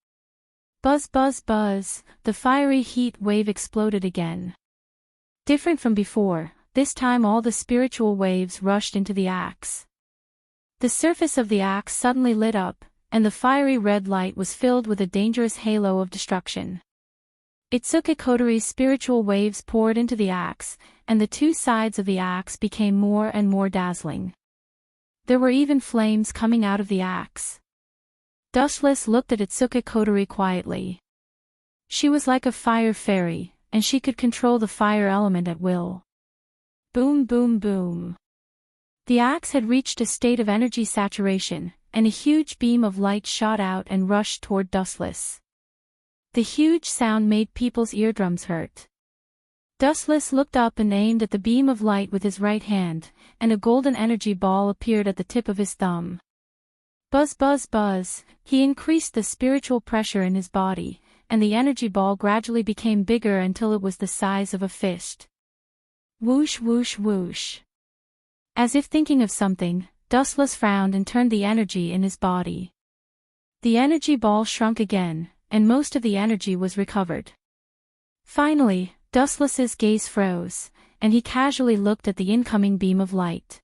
Buzz buzz buzz, the fiery heat wave exploded again. Different from before, this time all the spiritual waves rushed into the axe. The surface of the axe suddenly lit up, and the fiery red light was filled with a dangerous halo of destruction. Itsuka Kotori's spiritual waves poured into the axe, and the two sides of the axe became more and more dazzling. There were even flames coming out of the axe. Dustless looked at Itsuka Kotori quietly. She was like a fire fairy, and she could control the fire element at will. Boom boom boom. The axe had reached a state of energy saturation, and a huge beam of light shot out and rushed toward Dustless. The huge sound made people's eardrums hurt. Dustless looked up and aimed at the beam of light with his right hand, and a golden energy ball appeared at the tip of his thumb. Buzz buzz buzz, he increased the spiritual pressure in his body, and the energy ball gradually became bigger until it was the size of a fist. Whoosh whoosh whoosh. As if thinking of something, Dustless frowned and turned the energy in his body. The energy ball shrunk again, and most of the energy was recovered. Finally, Dustless's gaze froze, and he casually looked at the incoming beam of light.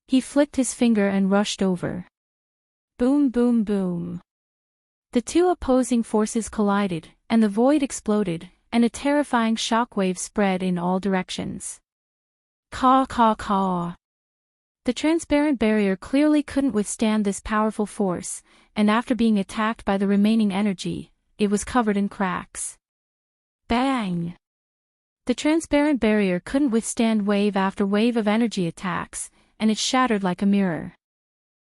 He flicked his finger and rushed over. Boom boom boom. The two opposing forces collided, and the void exploded, and a terrifying shockwave spread in all directions. Caw caw caw. The transparent barrier clearly couldn't withstand this powerful force, and after being attacked by the remaining energy, it was covered in cracks. Bang! The transparent barrier couldn't withstand wave after wave of energy attacks, and it shattered like a mirror.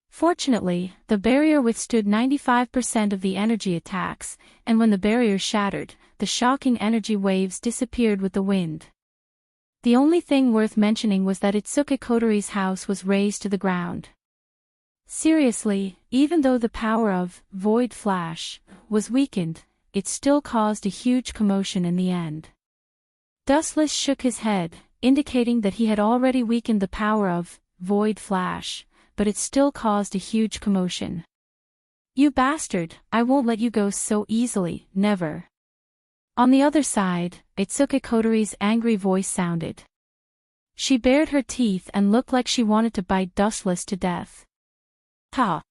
Fortunately, the barrier withstood 95% of the energy attacks, and when the barrier shattered, the shocking energy waves disappeared with the wind. The only thing worth mentioning was that Itsuka Kotori's house was razed to the ground. Seriously, even though the power of Void Flash was weakened, it still caused a huge commotion in the end. Dustless shook his head, indicating that he had already weakened the power of Void Flash, but it still caused a huge commotion. You bastard, I won't let you go so easily, never. On the other side, Itsuka Kotori's angry voice sounded. She bared her teeth and looked like she wanted to bite Dustless to death. Ha!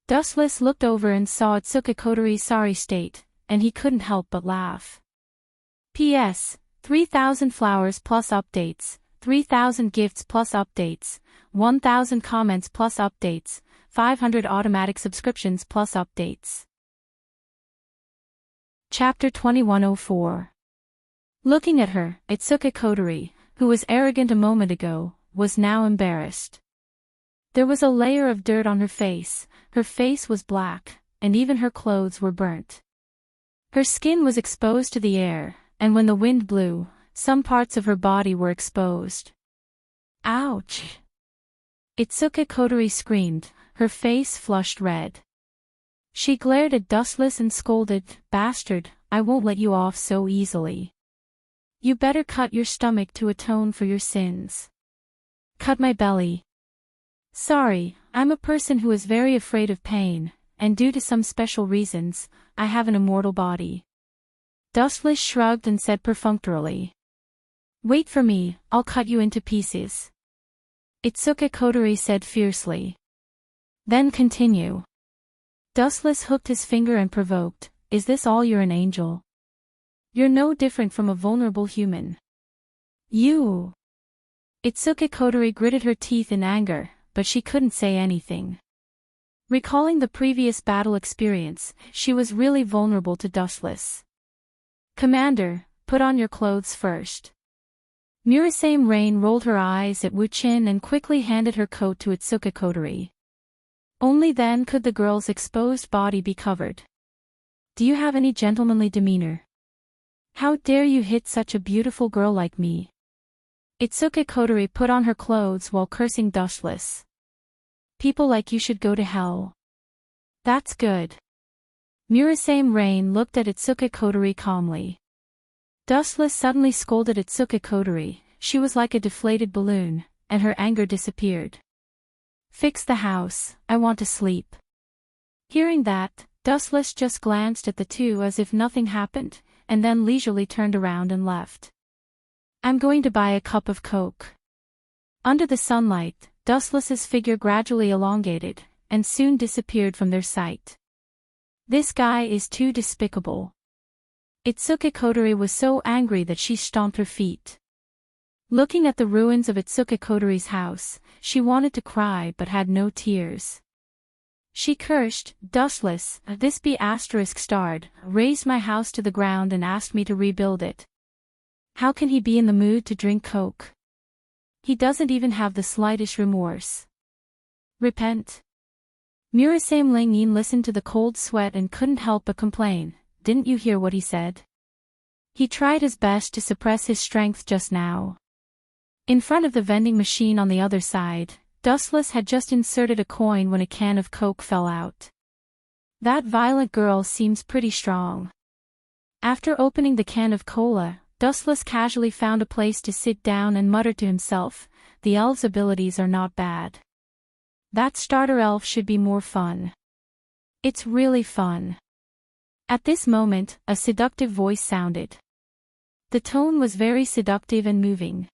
Dustless looked over and saw Itsuka Kotori's sorry state, and he couldn't help but laugh. P.S. 3,000 flowers plus updates, 3,000 gifts plus updates, 1,000 comments plus updates, 500 automatic subscriptions plus updates. Chapter 2104. Looking at her, Itsuka Kotori, who was arrogant a moment ago, was now embarrassed. There was a layer of dirt on her face was black, and even her clothes were burnt. Her skin was exposed to the air, and when the wind blew, some parts of her body were exposed. Ouch! Itsuka Kotori screamed, her face flushed red. She glared at Dustless and scolded, "Bastard, I won't let you off so easily. You better cut your stomach to atone for your sins." "Cut my belly." "Sorry, I'm a person who is very afraid of pain, and due to some special reasons, I have an immortal body." Dustless shrugged and said perfunctorily, "Wait for me, I'll cut you into pieces." Itsuka Kotori said fiercely. "Then continue." Dustless hooked his finger and provoked, "Is this all you're an angel? You're no different from a vulnerable human. You." Itsuka Kotori gritted her teeth in anger, but she couldn't say anything. Recalling the previous battle experience, she was really vulnerable to Dustless. "Commander, put on your clothes first." Murasame Rain rolled her eyes at Wu-chin and quickly handed her coat to Itsuka Kotori. Only then could the girl's exposed body be covered. "Do you have any gentlemanly demeanor? How dare you hit such a beautiful girl like me?" Itsuka Kotori put on her clothes while cursing Dustless. "People like you should go to hell." "That's good." Murasame Rain looked at Itsuka Kotori calmly. Dustless suddenly scolded Itsuka Kotori, she was like a deflated balloon, and her anger disappeared. "Fix the house, I want to sleep." Hearing that, Dustless just glanced at the two as if nothing happened, and then leisurely turned around and left. "I'm going to buy a cup of Coke." Under the sunlight, Dustless's figure gradually elongated, and soon disappeared from their sight. "This guy is too despicable." Itsuka Kotori was so angry that she stomped her feet. Looking at the ruins of Itsuka Kotori's house, she wanted to cry but had no tears. She cursed, "Dustless, this be **starred, raised my house to the ground and asked me to rebuild it. How can he be in the mood to drink Coke? He doesn't even have the slightest remorse. Repent." Murasame Ling-yin listened to the cold sweat and couldn't help but complain, "Didn't you hear what he said? He tried his best to suppress his strength just now." In front of the vending machine on the other side, Dustless had just inserted a coin when a can of Coke fell out. "That violent girl seems pretty strong." After opening the can of cola, Dustless casually found a place to sit down and muttered to himself, "The elf's abilities are not bad. That starter elf should be more fun. It's really fun." At this moment, a seductive voice sounded. The tone was very seductive and moving.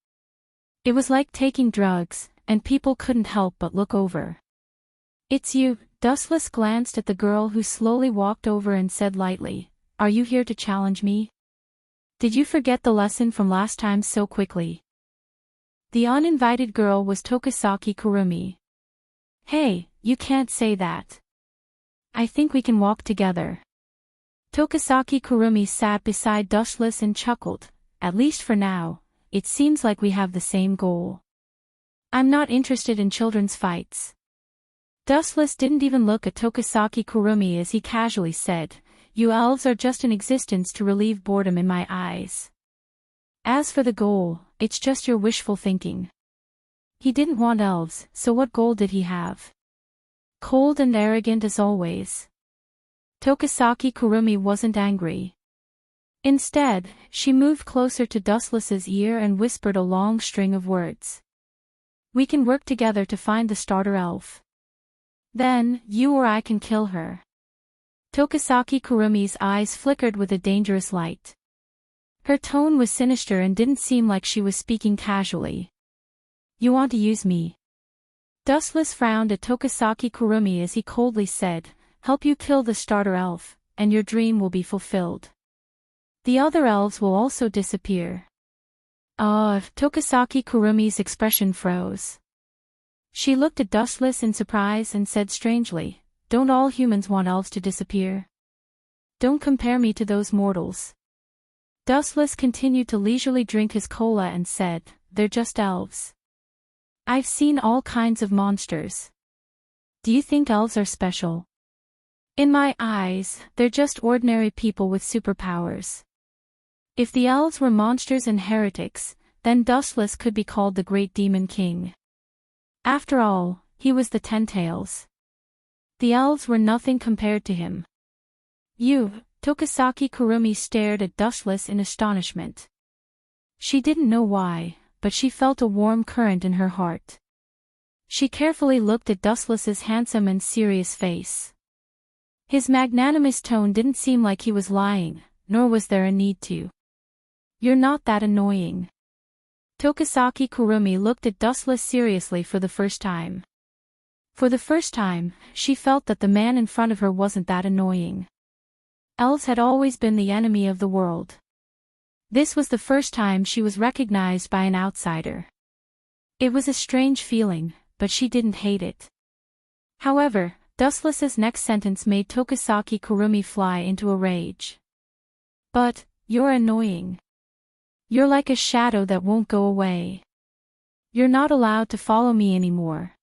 It was like taking drugs, and people couldn't help but look over. "It's you." Dustless glanced at the girl who slowly walked over and said lightly, "Are you here to challenge me? Did you forget the lesson from last time so quickly?" The uninvited girl was Tokasaki Kurumi. "Hey, you can't say that. I think we can walk together." Tokasaki Kurumi sat beside Dustless and chuckled, "At least for now, it seems like we have the same goal. I'm not interested in children's fights." Dustless didn't even look at Tokasaki Kurumi as he casually said, "You elves are just an existence to relieve boredom in my eyes. As for the goal, it's just your wishful thinking." He didn't want elves, so what goal did he have? Cold and arrogant as always. Tokasaki Kurumi wasn't angry. Instead, she moved closer to Dustless's ear and whispered a long string of words. "We can work together to find the starter elf. Then, you or I can kill her." Tokasaki Kurumi's eyes flickered with a dangerous light. Her tone was sinister and didn't seem like she was speaking casually. "You want to use me?" Dustless frowned at Tokasaki Kurumi as he coldly said, "Help you kill the starter elf, and your dream will be fulfilled. The other elves will also disappear." Tokasaki Kurumi's expression froze. She looked at Dustless in surprise and said strangely, "Don't all humans want elves to disappear? Don't compare me to those mortals." Dustless continued to leisurely drink his cola and said, "They're just elves. I've seen all kinds of monsters. Do you think elves are special? In my eyes, they're just ordinary people with superpowers." If the elves were monsters and heretics, then Dustless could be called the great demon king. After all, he was the Ten-Tails. The elves were nothing compared to him. You, Tokisaki Kurumi stared at Dustless in astonishment. She didn't know why, but she felt a warm current in her heart. She carefully looked at Dustless's handsome and serious face. His magnanimous tone didn't seem like he was lying, nor was there a need to. You're not that annoying. Tokisaki Kurumi looked at Dustless seriously for the first time. For the first time, she felt that the man in front of her wasn't that annoying. Elves had always been the enemy of the world. This was the first time she was recognized by an outsider. It was a strange feeling, but she didn't hate it. However, Dustless's next sentence made Tokisaki Kurumi fly into a rage. But, you're annoying. You're like a shadow that won't go away. You're not allowed to follow me anymore.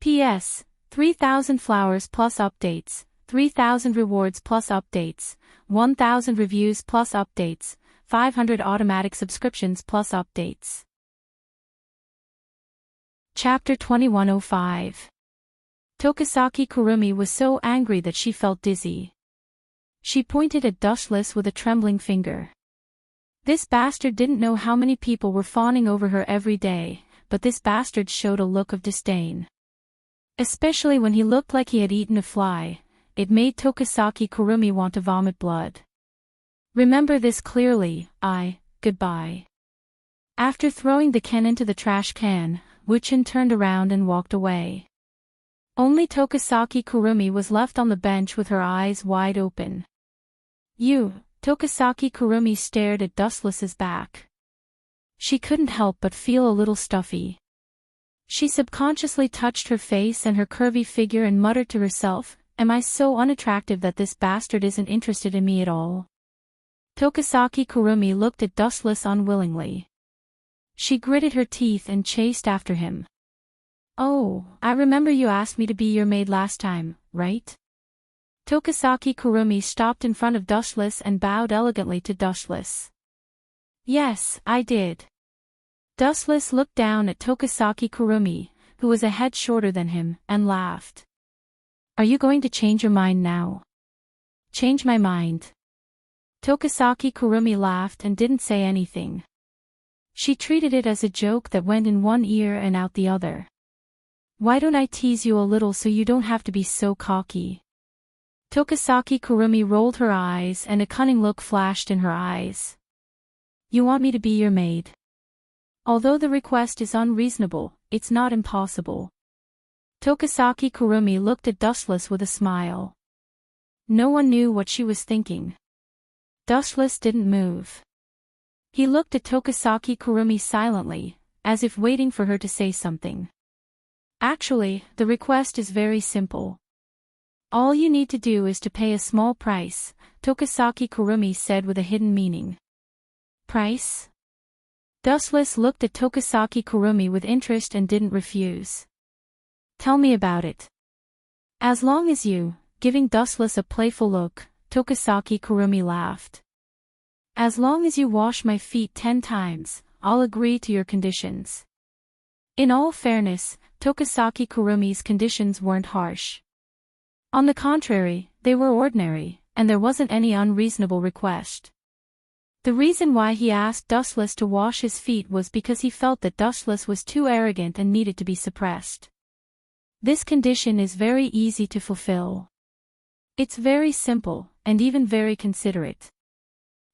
P.S. 3,000 flowers plus updates, 3,000 rewards plus updates, 1,000 reviews plus updates, 500 automatic subscriptions plus updates. Chapter 2105. Tokisaki Kurumi was so angry that she felt dizzy. She pointed at Dustless with a trembling finger. This bastard didn't know how many people were fawning over her every day, but this bastard showed a look of disdain. Especially when he looked like he had eaten a fly, it made Tokisaki Kurumi want to vomit blood. Remember this clearly, goodbye. After throwing the can into the trash can, Wuchin turned around and walked away. Only Tokisaki Kurumi was left on the bench with her eyes wide open. Tokisaki Kurumi stared at Dustless's back. She couldn't help but feel a little stuffy. She subconsciously touched her face and her curvy figure and muttered to herself, am I so unattractive that this bastard isn't interested in me at all? Tokisaki Kurumi looked at Dustless unwillingly. She gritted her teeth and chased after him. Oh, I remember you asked me to be your maid last time, right? Tokisaki Kurumi stopped in front of Dustless and bowed elegantly to Dustless. Yes, I did. Dustless looked down at Tokisaki Kurumi, who was a head shorter than him, and laughed. Are you going to change your mind now? Change my mind. Tokisaki Kurumi laughed and didn't say anything. She treated it as a joke that went in one ear and out the other. Why don't I tease you a little so you don't have to be so cocky? Tokisaki Kurumi rolled her eyes and a cunning look flashed in her eyes. You want me to be your maid? Although the request is unreasonable, it's not impossible. Tokisaki Kurumi looked at Dustless with a smile. No one knew what she was thinking. Dustless didn't move. He looked at Tokisaki Kurumi silently, as if waiting for her to say something. Actually, the request is very simple. All you need to do is to pay a small price, Tokisaki Kurumi said with a hidden meaning. Price? Dustless looked at Tokisaki Kurumi with interest and didn't refuse. Tell me about it. As long as you, giving Dustless a playful look, Tokisaki Kurumi laughed. As long as you wash my feet 10 times, I'll agree to your conditions. In all fairness, Tokisaki Kurumi's conditions weren't harsh. On the contrary, they were ordinary, and there wasn't any unreasonable request. The reason why he asked Dustless to wash his feet was because he felt that Dustless was too arrogant and needed to be suppressed. This condition is very easy to fulfill. It's very simple, and even very considerate.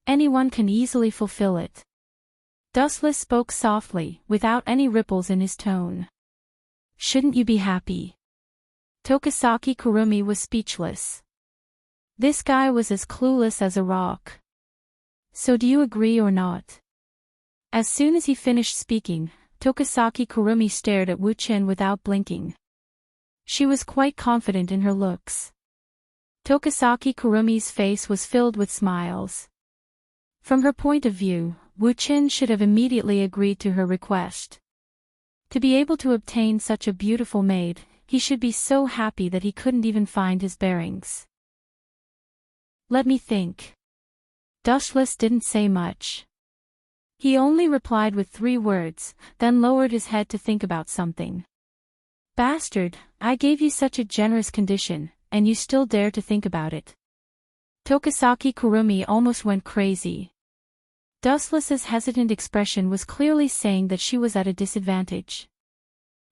Anyone can easily fulfill it. Dustless spoke softly, without any ripples in his tone. Shouldn't you be happy? Tokisaki Kurumi was speechless. This guy was as clueless as a rock. So do you agree or not? As soon as he finished speaking, Tokisaki Kurumi stared at Wuchin without blinking. She was quite confident in her looks. Tokisaki Kurumi's face was filled with smiles. From her point of view, Wuchin should have immediately agreed to her request. To be able to obtain such a beautiful maid, he should be so happy that he couldn't even find his bearings. Let me think. Dushless didn't say much. He only replied with 3 words, then lowered his head to think about something. Bastard, I gave you such a generous condition, and you still dare to think about it. Tokisaki Kurumi almost went crazy. Dustless's hesitant expression was clearly saying that she was at a disadvantage.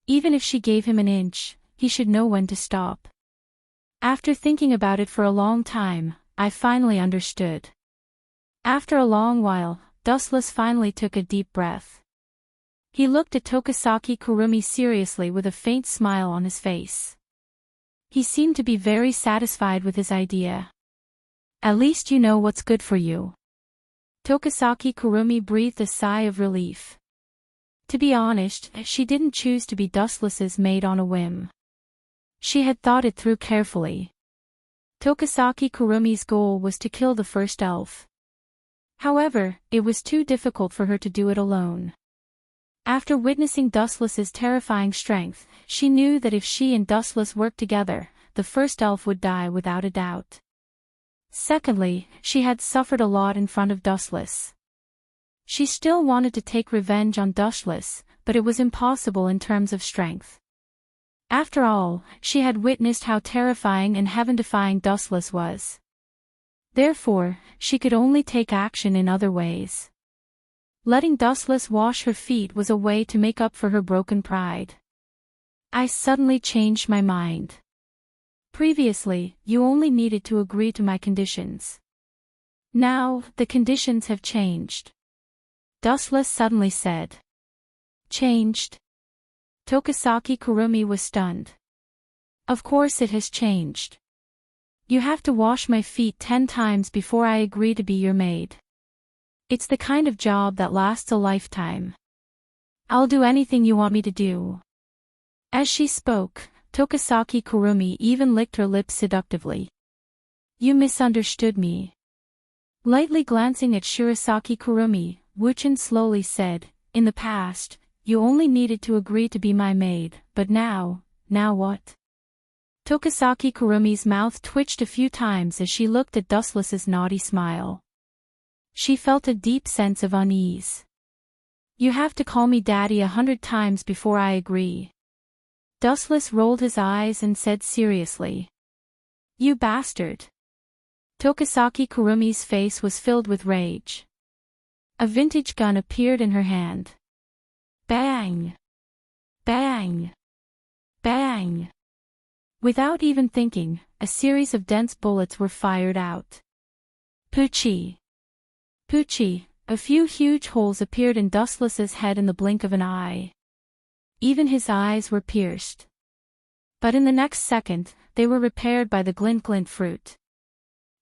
Even if she gave him an inch, he should know when to stop. After thinking about it for a long time, I finally understood. After a long while, Dustless finally took a deep breath. He looked at Tokisaki Kurumi seriously with a faint smile on his face. He seemed to be very satisfied with his idea. At least you know what's good for you. Tokisaki Kurumi breathed a sigh of relief. To be honest, she didn't choose to be Dustless's maid on a whim. She had thought it through carefully. Tokisaki Kurumi's goal was to kill the first elf. However, it was too difficult for her to do it alone. After witnessing Dustless's terrifying strength, she knew that if she and Dustless worked together, the first elf would die without a doubt. Secondly, she had suffered a lot in front of Dustless. She still wanted to take revenge on Dustless, but it was impossible in terms of strength. After all, she had witnessed how terrifying and heaven-defying Dustless was. Therefore, she could only take action in other ways. Letting Dustless wash her feet was a way to make up for her broken pride. I suddenly changed my mind. Previously, you only needed to agree to my conditions. Now, the conditions have changed. Dustless suddenly said. Changed? Tokisaki Kurumi was stunned. Of course it has changed. You have to wash my feet 10 times before I agree to be your maid. It's the kind of job that lasts a lifetime. I'll do anything you want me to do. As she spoke, Tokisaki Kurumi even licked her lips seductively. You misunderstood me. Lightly glancing at Shirasaki Kurumi, Wuchen slowly said, in the past, you only needed to agree to be my maid, but now what? Tokisaki Kurumi's mouth twitched a few times as she looked at Dustless's naughty smile. She felt a deep sense of unease. You have to call me daddy 100 times before I agree. Dustless rolled his eyes and said seriously. You bastard. Tokisaki Kurumi's face was filled with rage. A vintage gun appeared in her hand. Bang! Bang! Bang! Without even thinking, a series of dense bullets were fired out. Poochie! Poochie! A few huge holes appeared in Dustless's head in the blink of an eye. Even his eyes were pierced. But in the next second, they were repaired by the glint fruit.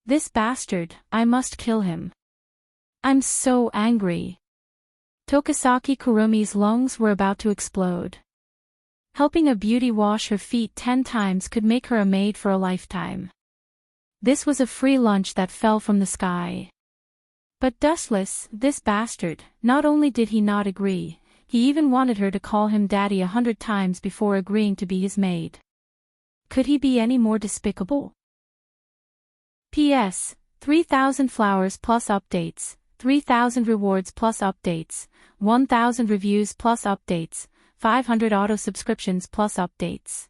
This bastard, I must kill him. I'm so angry. Tokisaki Kurumi's lungs were about to explode. Helping a beauty wash her feet 10 times could make her a maid for a lifetime. This was a free lunch that fell from the sky. But Dustless, this bastard, not only did he not agree, he even wanted her to call him daddy 100 times before agreeing to be his maid. Could he be any more despicable? P.S. 3,000 flowers plus updates, 3,000 rewards plus updates, 1,000 reviews plus updates, 500 auto subscriptions plus updates.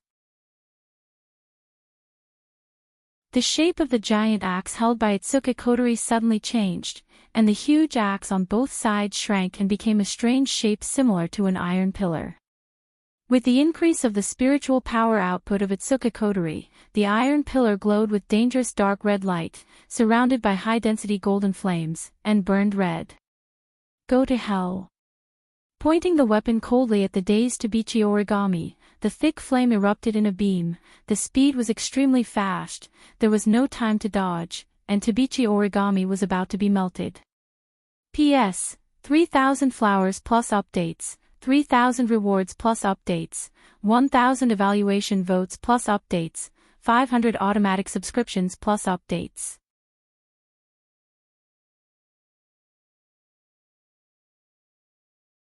The shape of the giant axe held by Itsuka Kotori suddenly changed, and the huge axe on both sides shrank and became a strange shape similar to an iron pillar. With the increase of the spiritual power output of Itsuka Kotori, the iron pillar glowed with dangerous dark red light, surrounded by high-density golden flames, and burned red. Go to hell. Pointing the weapon coldly at the dazed Tabichi Origami, the thick flame erupted in a beam. The speed was extremely fast, there was no time to dodge, and Tabichi Origami was about to be melted. P.S. 3,000 flowers plus updates, 3,000 rewards plus updates, 1,000 evaluation votes plus updates, 500 automatic subscriptions plus updates.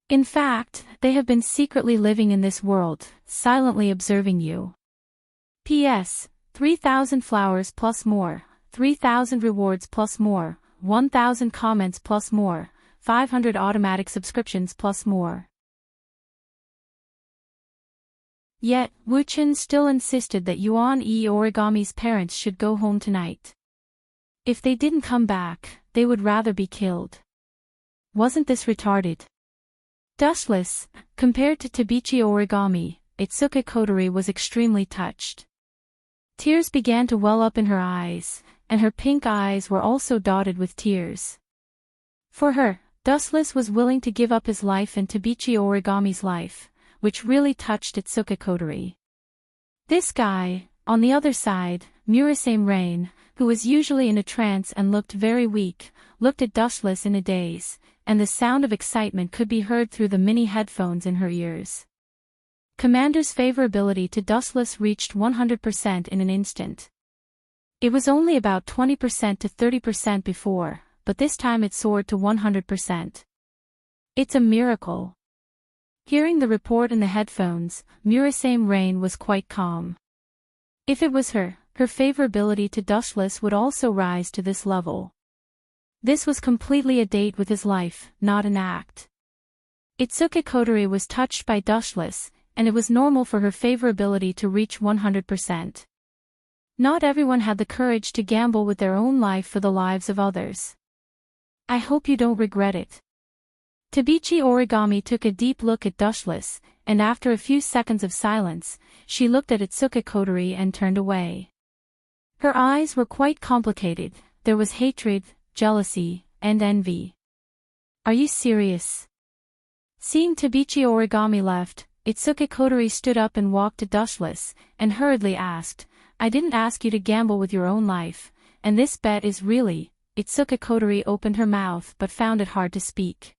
In fact, they have been secretly living in this world, silently observing you. P.S. 3,000 flowers plus more, 3,000 rewards plus more, 1,000 comments plus more, 500 automatic subscriptions plus more. Yet, Wu-chin still insisted that Yuan-e Origami's parents should go home tonight. If they didn't come back, they would rather be killed. Wasn't this retarded? Dustless, compared to Tabichi Origami, Itsuka Kotori was extremely touched. Tears began to well up in her eyes, and her pink eyes were also dotted with tears. For her, Dustless was willing to give up his life and Tabichi Origami's life, which really touched Itsuka Kotori. This guy, on the other side, Murasame Rain, who was usually in a trance and looked very weak, looked at Dustless in a daze, and the sound of excitement could be heard through the mini headphones in her ears. Commander's favorability to Dustless reached 100% in an instant. It was only about 20% to 30% before, but this time it soared to 100%. It's a miracle. Hearing the report in the headphones, Murasame Rain was quite calm. If it was her favorability to Dustless would also rise to this level. This was completely a date with his life, not an act. Itsuka Kotori was touched by Dustless, and it was normal for her favorability to reach 100%. Not everyone had the courage to gamble with their own life for the lives of others. I hope you don't regret it. Tabichi Origami took a deep look at Dustless, and after a few seconds of silence, she looked at Itsuka Kotori and turned away. Her eyes were quite complicated, there was hatred, jealousy, and envy. Are you serious? Seeing Tabichi Origami left, Itsuka Kotori stood up and walked to Dustless, and hurriedly asked, I didn't ask you to gamble with your own life, and this bet is really... Itsuka Kotori opened her mouth but found it hard to speak.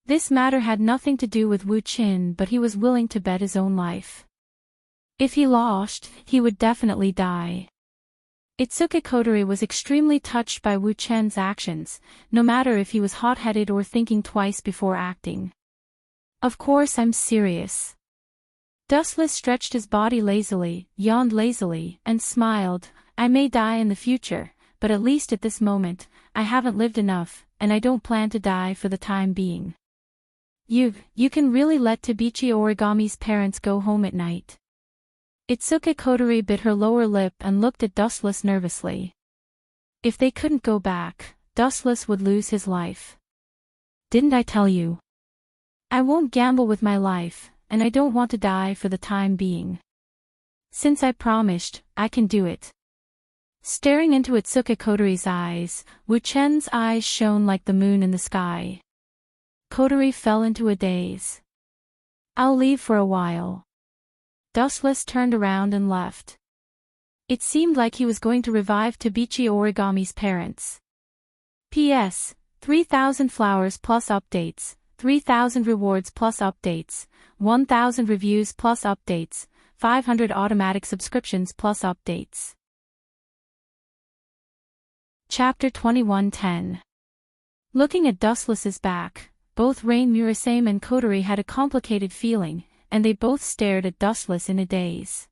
This matter had nothing to do with Wu-chin, but he was willing to bet his own life. If he lost, he would definitely die. Itsuka Kotori was extremely touched by Wu-chin's actions, no matter if he was hot-headed or thinking twice before acting. Of course I'm serious. Dustless stretched his body lazily, yawned lazily, and smiled. I may die in the future, but at least at this moment, I haven't lived enough, and I don't plan to die for the time being. You can really let Tabichi Origami's parents go home at night. Itsuka Kotori bit her lower lip and looked at Dustless nervously. If they couldn't go back, Dustless would lose his life. Didn't I tell you? I won't gamble with my life, and I don't want to die for the time being. Since I promised, I can do it. Staring into Itsuka Kotori's eyes, Wu-chen's eyes shone like the moon in the sky. Kotori fell into a daze. I'll leave for a while. Dustless turned around and left. It seemed like he was going to revive Tabichi Origami's parents. P.S. 3,000 flowers plus updates, 3,000 rewards plus updates, 1,000 reviews plus updates, 500 automatic subscriptions plus updates. Chapter 21:10. Looking at Dustless's back, both Rain Murasame and Kotori had a complicated feeling, and they both stared at Dustless in a daze.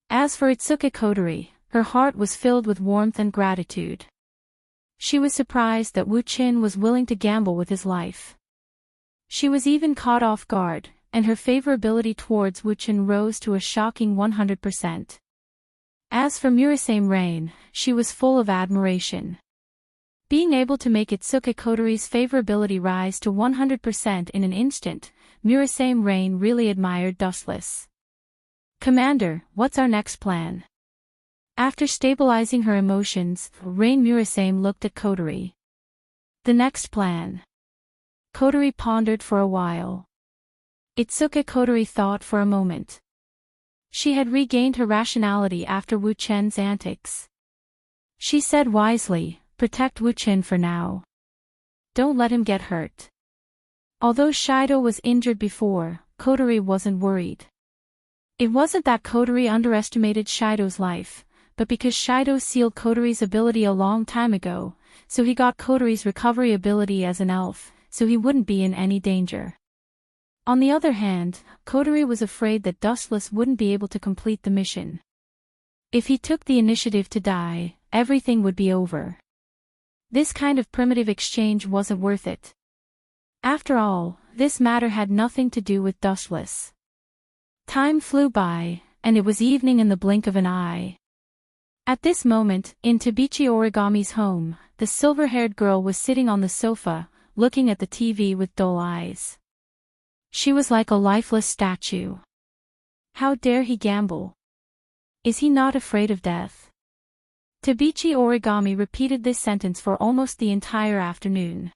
As for Itsuka Kotori, her heart was filled with warmth and gratitude. She was surprised that Wu-chin was willing to gamble with his life. She was even caught off guard, and her favorability towards Wu-chin rose to a shocking 100%. As for Murasame Rain, she was full of admiration. Being able to make Itsuka Kotori's favorability rise to 100% in an instant, Murasame Rain really admired Dustless. Commander, what's our next plan? After stabilizing her emotions, Rain Murasame looked at Kotori. The next plan. Kotori pondered for a while. Itsuka Kotori thought for a moment. She had regained her rationality after Wu-chen's antics. She said wisely, protect Wu-chin for now. Don't let him get hurt. Although Shido was injured before, Kotori wasn't worried. It wasn't that Kotori underestimated Shido's life, but because Shido sealed Kotori's ability a long time ago, so he got Kotori's recovery ability as an elf, so he wouldn't be in any danger. On the other hand, Kotori was afraid that Dustless wouldn't be able to complete the mission. If he took the initiative to die, everything would be over. This kind of primitive exchange wasn't worth it. After all, this matter had nothing to do with dustless. Time flew by, and it was evening in the blink of an eye. At this moment, in Tabichi Origami's home, the silver-haired girl was sitting on the sofa, looking at the TV with dull eyes. She was like a lifeless statue. How dare he gamble? Is he not afraid of death? Tabichi Origami repeated this sentence for almost the entire afternoon.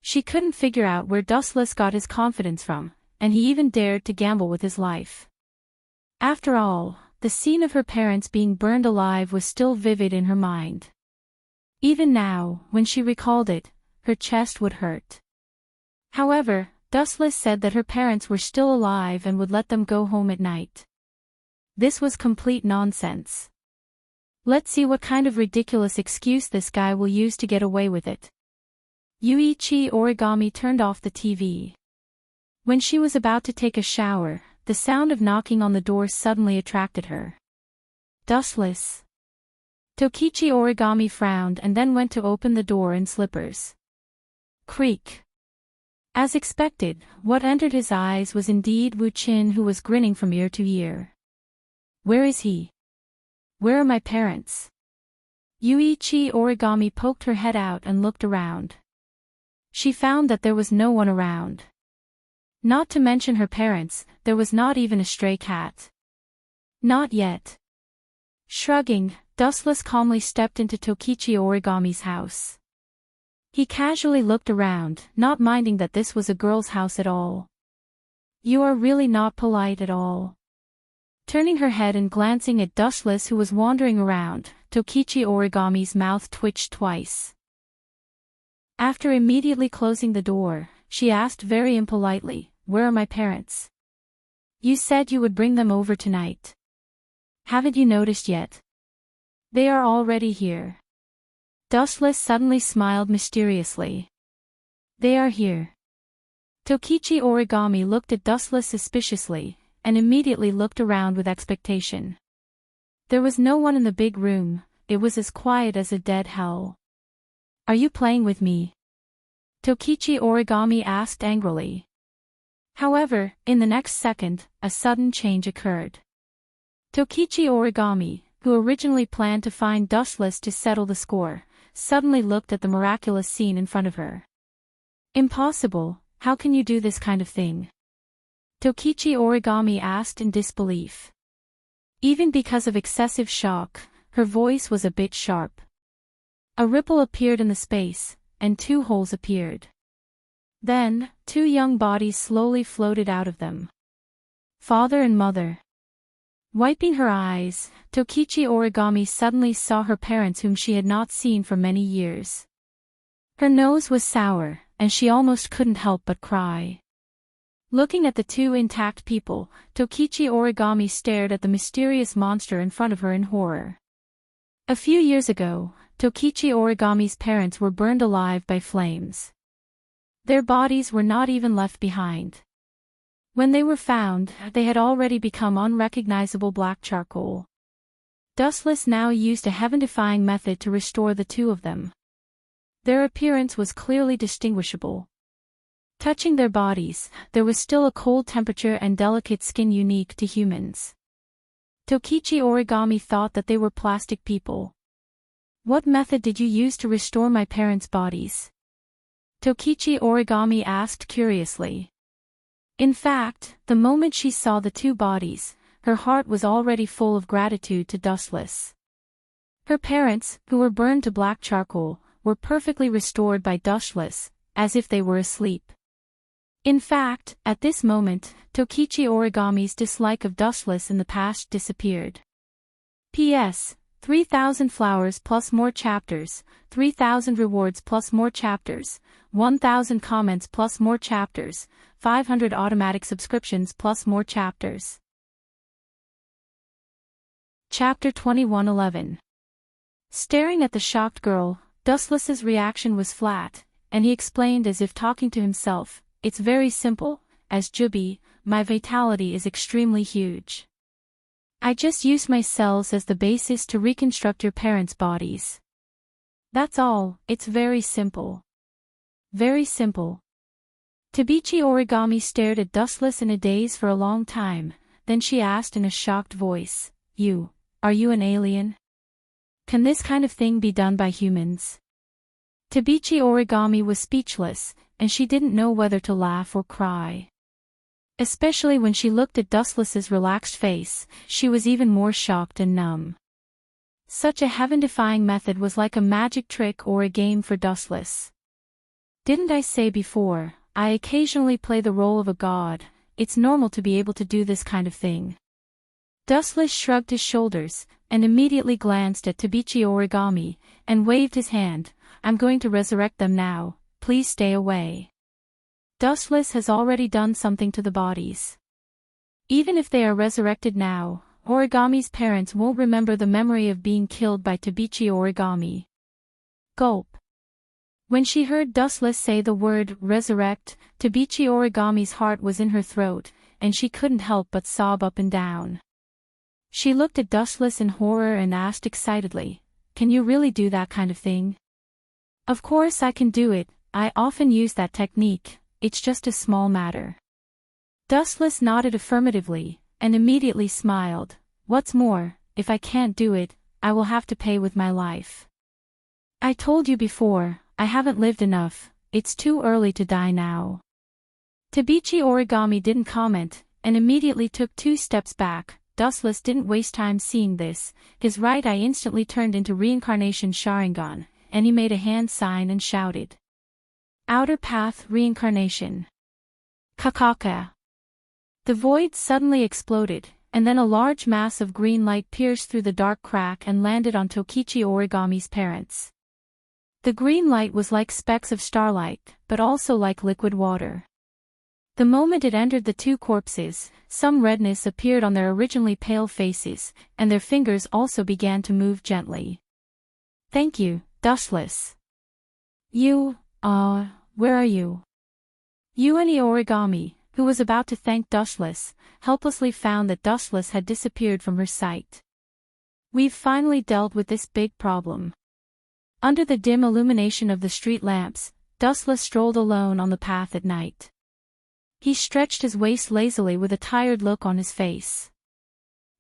She couldn't figure out where Dustless got his confidence from, and he even dared to gamble with his life. After all, the scene of her parents being burned alive was still vivid in her mind. Even now, when she recalled it, her chest would hurt. However, Dustless said that her parents were still alive and would let them go home at night. This was complete nonsense. Let's see what kind of ridiculous excuse this guy will use to get away with it. Yuichi Origami turned off the TV. When she was about to take a shower, the sound of knocking on the door suddenly attracted her. Dustless. Tokichi Origami frowned and then went to open the door in slippers. Creak. As expected, what entered his eyes was indeed Wu Qin, who was grinning from ear to ear. Where is he? Where are my parents? Yuichi Origami poked her head out and looked around. She found that there was no one around. Not to mention her parents, there was not even a stray cat. Not yet. Shrugging, Dustless calmly stepped into Tokichi Origami's house. He casually looked around, not minding that this was a girl's house at all. You are really not polite at all. Turning her head and glancing at Dustless, who was wandering around, Tokichi Origami's mouth twitched twice. After immediately closing the door, she asked very impolitely, "Where are my parents? You said you would bring them over tonight. Haven't you noticed yet? They are already here." Dustless suddenly smiled mysteriously. They are here. Tokichi Origami looked at Dustless suspiciously, and immediately looked around with expectation. There was no one in the big room, it was as quiet as a dead hell. Are you playing with me? Tokichi Origami asked angrily. However, in the next second, a sudden change occurred. Tokichi Origami, who originally planned to find Dustless to settle the score, suddenly looked at the miraculous scene in front of her. Impossible, how can you do this kind of thing? Tokichi Origami asked in disbelief. Even because of excessive shock, her voice was a bit sharp. A ripple appeared in the space, and two holes appeared. Then, two young bodies slowly floated out of them. Father and mother. Wiping her eyes, Tokichi Origami suddenly saw her parents, whom she had not seen for many years. Her nose was sour, and she almost couldn't help but cry. Looking at the two intact people, Tokichi Origami stared at the mysterious monster in front of her in horror. A few years ago, Tokichi Origami's parents were burned alive by flames. Their bodies were not even left behind. When they were found, they had already become unrecognizable black charcoal. Dustless now used a heaven-defying method to restore the two of them. Their appearance was clearly distinguishable. Touching their bodies, there was still a cold temperature and delicate skin unique to humans. Tokichi Origami thought that they were plastic people. What method did you use to restore my parents' bodies? Tokichi Origami asked curiously. In fact, the moment she saw the two bodies, her heart was already full of gratitude to Dustless. Her parents, who were burned to black charcoal, were perfectly restored by Dustless, as if they were asleep. In fact, at this moment, Tokichi Origami's dislike of Dustless in the past disappeared. P.S. 3,000 flowers plus more chapters, 3,000 rewards plus more chapters, 1,000 comments plus more chapters, 500 automatic subscriptions plus more chapters. Chapter 21:11. Staring at the shocked girl, Dustless's reaction was flat, and he explained as if talking to himself, "It's very simple, as Jubi, my vitality is extremely huge. I just used my cells as the basis to reconstruct your parents' bodies. That's all, it's very simple. Very simple. Tabichi Origami stared at Dustless in a daze for a long time, then she asked in a shocked voice, Are you an alien? Can this kind of thing be done by humans? Tabichi Origami was speechless, and she didn't know whether to laugh or cry. Especially when she looked at Dustless's relaxed face, she was even more shocked and numb. Such a heaven-defying method was like a magic trick or a game for Dustless. Didn't I say before, I occasionally play the role of a god, it's normal to be able to do this kind of thing. Dustless shrugged his shoulders, and immediately glanced at Tabichi Origami, and waved his hand, I'm going to resurrect them now, please stay away. Dustless has already done something to the bodies. Even if they are resurrected now, Origami's parents won't remember the memory of being killed by Tabichi Origami. Gulp. When she heard Dustless say the word resurrect, Tabichi Origami's heart was in her throat, and she couldn't help but sob up and down. She looked at Dustless in horror and asked excitedly, Can you really do that kind of thing? Of course I can do it, I often use that technique, it's just a small matter. Dustless nodded affirmatively, and immediately smiled, What's more, if I can't do it, I will have to pay with my life. I told you before, I haven't lived enough, it's too early to die now. Tabichi Origami didn't comment, and immediately took 2 steps back. Dustless didn't waste time seeing this, his right eye instantly turned into reincarnation Sharingan, and he made a hand sign and shouted. Outer path reincarnation. Kakaka. The void suddenly exploded, and then a large mass of green light pierced through the dark crack and landed on Tokichi Origami's parents. The green light was like specks of starlight, but also like liquid water. The moment it entered the 2 corpses, some redness appeared on their originally pale faces, and their fingers also began to move gently. Thank you, Dustless. Where are you? Yuani Origami, who was about to thank Dustless, helplessly found that Dustless had disappeared from her sight. We've finally dealt with this big problem. Under the dim illumination of the street lamps, Dustless strolled alone on the path at night. He stretched his waist lazily with a tired look on his face.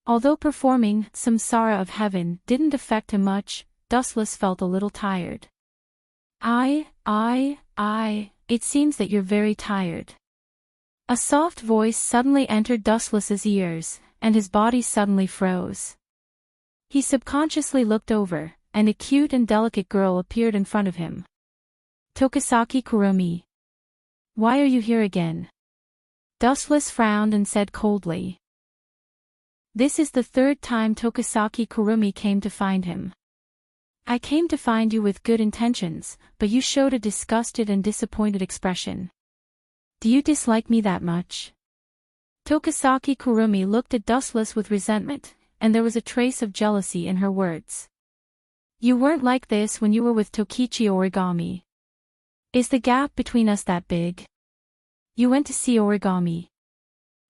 Although performing Samsara of Heaven didn't affect him much, Dustless felt a little tired. It seems that you're very tired. A soft voice suddenly entered Dustless's ears, and his body suddenly froze. He subconsciously looked over, and a cute and delicate girl appeared in front of him. Tokisaki Kurumi. Why are you here again? Dustless frowned and said coldly. This is the 3rd time Tokisaki Kurumi came to find him. I came to find you with good intentions, but you showed a disgusted and disappointed expression. Do you dislike me that much? Tokisaki Kurumi looked at Dustless with resentment, and there was a trace of jealousy in her words. You weren't like this when you were with Tokichi Origami. Is the gap between us that big? You went to see Origami.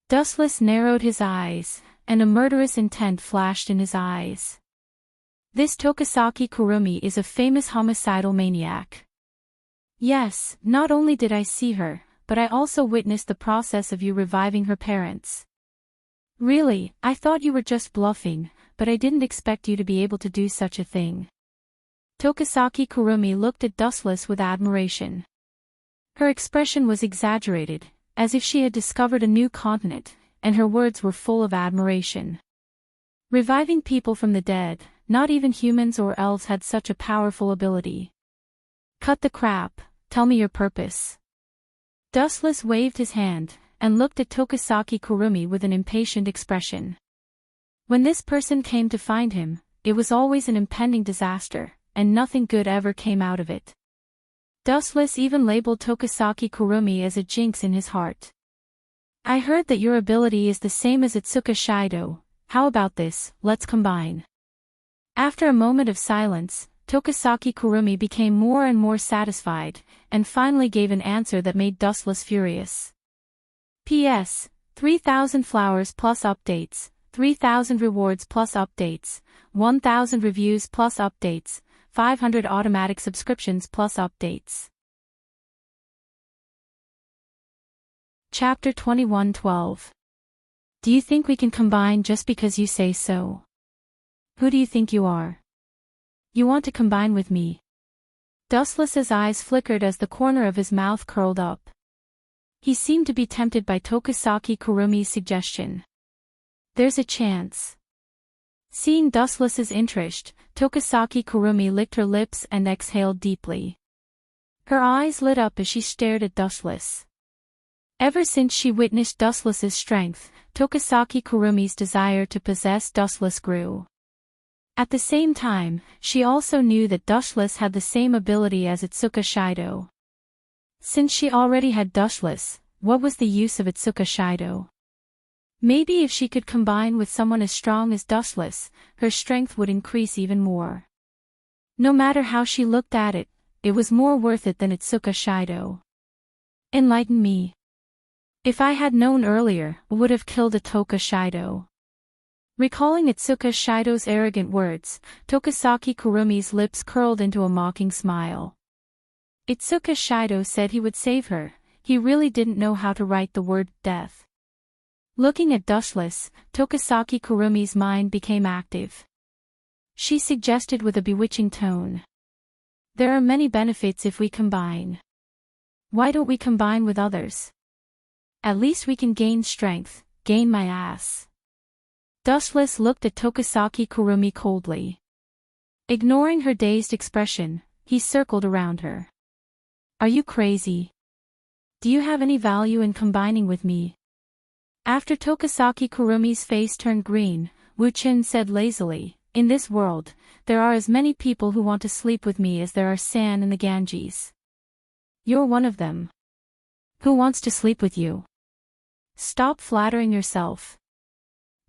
Dustless narrowed his eyes, and a murderous intent flashed in his eyes. This Tokisaki Kurumi is a famous homicidal maniac. Yes, not only did I see her, but I also witnessed the process of you reviving her parents. Really, I thought you were just bluffing, but I didn't expect you to be able to do such a thing. Tokisaki Kurumi looked at Dustless with admiration. Her expression was exaggerated, as if she had discovered a new continent, and her words were full of admiration. Reviving people from the dead, not even humans or elves had such a powerful ability. Cut the crap, tell me your purpose. Dustless waved his hand, and looked at Tokisaki Kurumi with an impatient expression. When this person came to find him, it was always an impending disaster, and nothing good ever came out of it. Dustless even labeled Tokisaki Kurumi as a jinx in his heart. I heard that your ability is the same as Itsuka Shido, how about this, let's combine. After a moment of silence, Tokisaki Kurumi became more and more satisfied, and finally gave an answer that made Dustless furious. P.S. 3,000 flowers plus updates, 3,000 rewards plus updates, 1,000 reviews plus updates, 500 automatic subscriptions plus updates. Chapter 21:12. Do you think we can combine just because you say so? Who do you think you are? You want to combine with me? Dustless's eyes flickered as the corner of his mouth curled up. He seemed to be tempted by Tokisaki Kurumi's suggestion. There's a chance. Seeing Dustless's interest, Tokisaki Kurumi licked her lips and exhaled deeply. Her eyes lit up as she stared at Dustless. Ever since she witnessed Dustless's strength, Tokisaki Kurumi's desire to possess Dustless grew. At the same time, she also knew that Dustless had the same ability as Itsuka Shido. Since she already had Dustless, what was the use of Itsuka Shido? Maybe if she could combine with someone as strong as Dustless, her strength would increase even more. No matter how she looked at it, it was more worth it than Itsuka Shido. Enlighten me. If I had known earlier, I would have killed Itoka Shido. Recalling Itsuka Shido's arrogant words, Tokisaki Kurumi's lips curled into a mocking smile. Itsuka Shido said he would save her. He really didn't know how to write the word death. Looking at Dustless, Tokisaki Kurumi's mind became active. She suggested with a bewitching tone. There are many benefits if we combine. Why don't we combine with others? At least we can gain strength, gain my ass. Dustless looked at Tokisaki Kurumi coldly. Ignoring her dazed expression, he circled around her. Are you crazy? Do you have any value in combining with me? After Tokisaki Kurumi's face turned green, Wu-chin said lazily, in this world, there are as many people who want to sleep with me as there are sand in the Ganges. You're one of them. Who wants to sleep with you? Stop flattering yourself.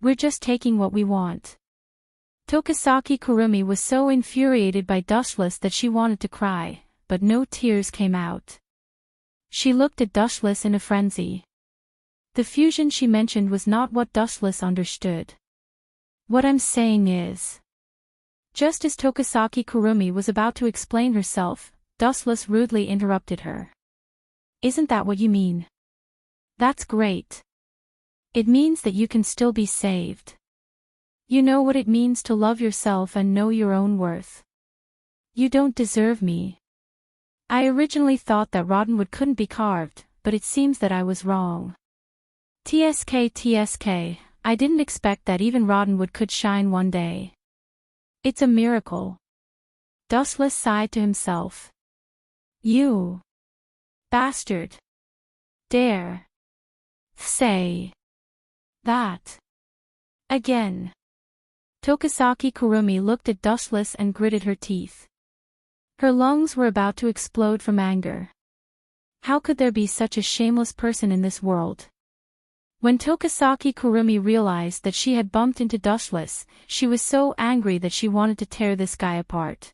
We're just taking what we want. Tokisaki Kurumi was so infuriated by Dustless that she wanted to cry, but no tears came out. She looked at Dustless in a frenzy. The fusion she mentioned was not what Dustless understood. What I'm saying is... Just as Tokisaki Kurumi was about to explain herself, Dustless rudely interrupted her. Isn't that what you mean? That's great. It means that you can still be saved. You know what it means to love yourself and know your own worth. You don't deserve me. I originally thought that rottenwood couldn't be carved, but it seems that I was wrong. TSK, I didn't expect that even rottenwood could shine one day. It's a miracle. Dustless sighed to himself. You bastard. Dare say that again. Tokisaki Kurumi looked at Dustless and gritted her teeth. Her lungs were about to explode from anger. How could there be such a shameless person in this world? When Tokisaki Kurumi realized that she had bumped into Dustless, she was so angry that she wanted to tear this guy apart.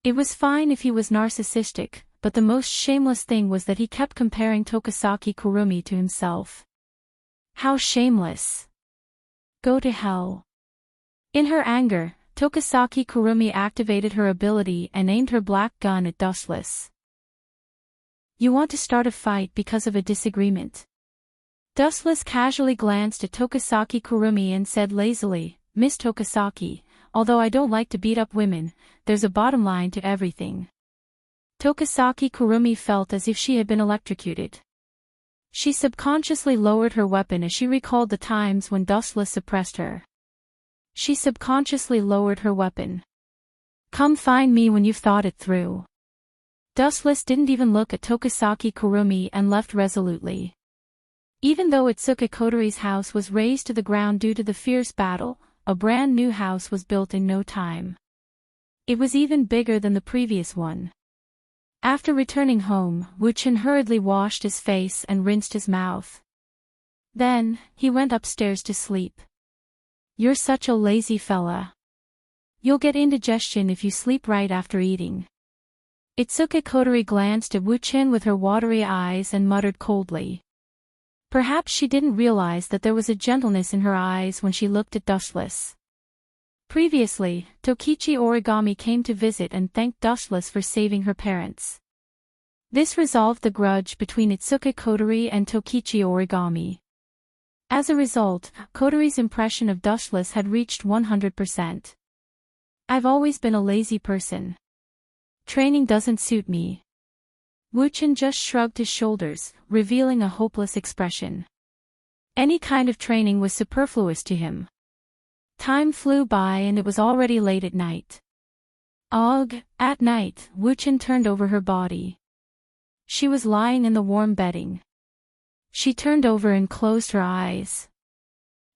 It was fine if he was narcissistic, but the most shameless thing was that he kept comparing Tokisaki Kurumi to himself. How shameless! Go to hell. In her anger, Tokisaki Kurumi activated her ability and aimed her black gun at Dustless. You want to start a fight because of a disagreement? Dustless casually glanced at Tokisaki Kurumi and said lazily, Miss Tokisaki, although I don't like to beat up women, there's a bottom line to everything. Tokisaki Kurumi felt as if she had been electrocuted. She subconsciously lowered her weapon as she recalled the times when Dustless suppressed her. She subconsciously lowered her weapon. Come find me when you've thought it through. Dustless didn't even look at Tokisaki Kurumi and left resolutely. Even though Itsuka Kotori's house was razed to the ground due to the fierce battle, a brand new house was built in no time. It was even bigger than the previous one. After returning home, Wu-chin hurriedly washed his face and rinsed his mouth. Then, he went upstairs to sleep. You're such a lazy fella. You'll get indigestion if you sleep right after eating. Itsuka Kotori glanced at Wu-chin with her watery eyes and muttered coldly. Perhaps she didn't realize that there was a gentleness in her eyes when she looked at Dustless. Previously, Tokichi Origami came to visit and thanked Dushless for saving her parents. This resolved the grudge between Itsuki Kotori and Tokichi Origami. As a result, Kotori's impression of Dushless had reached 100%. I've always been a lazy person. Training doesn't suit me. Wuchen just shrugged his shoulders, revealing a hopeless expression. Any kind of training was superfluous to him. Time flew by and it was already late at night. At night, Wuchen turned over her body. She was lying in the warm bedding. She turned over and closed her eyes.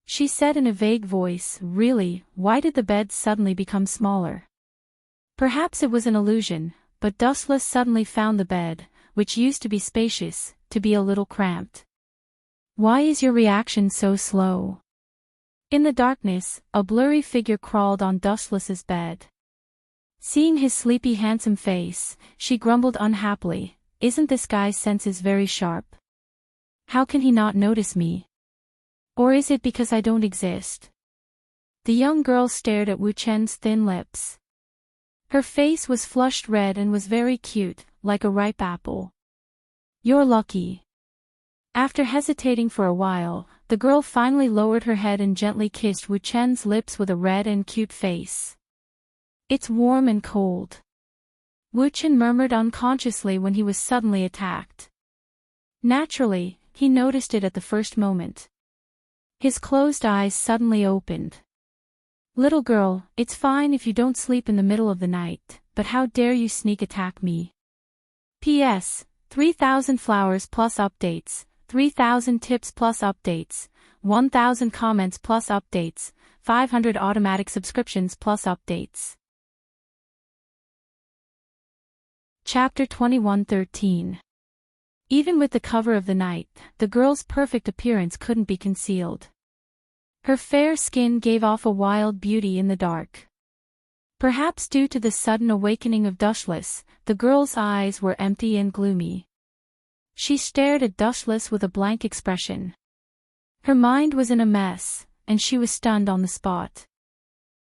She said in a vague voice, "Really, why did the bed suddenly become smaller?" Perhaps it was an illusion, but Dustless suddenly found the bed, which used to be spacious, to be a little cramped. "Why is your reaction so slow?" In the darkness, a blurry figure crawled on Dustless's bed. Seeing his sleepy handsome face, she grumbled unhappily, "Isn't this guy's senses very sharp? How can he not notice me? Or is it because I don't exist?" The young girl stared at Wuchen's thin lips. Her face was flushed red and was very cute, like a ripe apple. "You're lucky." After hesitating for a while, the girl finally lowered her head and gently kissed Wuchen's lips with a red and cute face. "It's warm and cold." Wuchen murmured unconsciously when he was suddenly attacked. Naturally, he noticed it at the first moment. His closed eyes suddenly opened. "Little girl, it's fine if you don't sleep in the middle of the night, but how dare you sneak attack me? P.S. 3,000 flowers plus updates, 3,000 tips plus updates, 1,000 comments plus updates, 500 automatic subscriptions plus updates." Chapter 21:13. Even with the cover of the night, the girl's perfect appearance couldn't be concealed. Her fair skin gave off a wild beauty in the dark. Perhaps due to the sudden awakening of Dushless, the girl's eyes were empty and gloomy. She stared at Dushless with a blank expression. Her mind was in a mess, and she was stunned on the spot.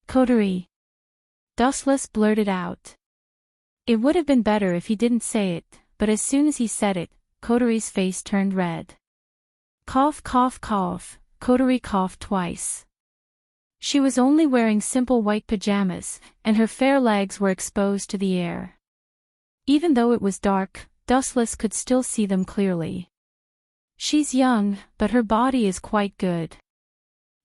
"Kotori." Dustless blurted out. It would have been better if he didn't say it, but as soon as he said it, Kotori's face turned red. Cough cough cough, Kotori coughed twice. She was only wearing simple white pajamas, and her fair legs were exposed to the air. Even though it was dark, Dustless could still see them clearly. "She's young, but her body is quite good.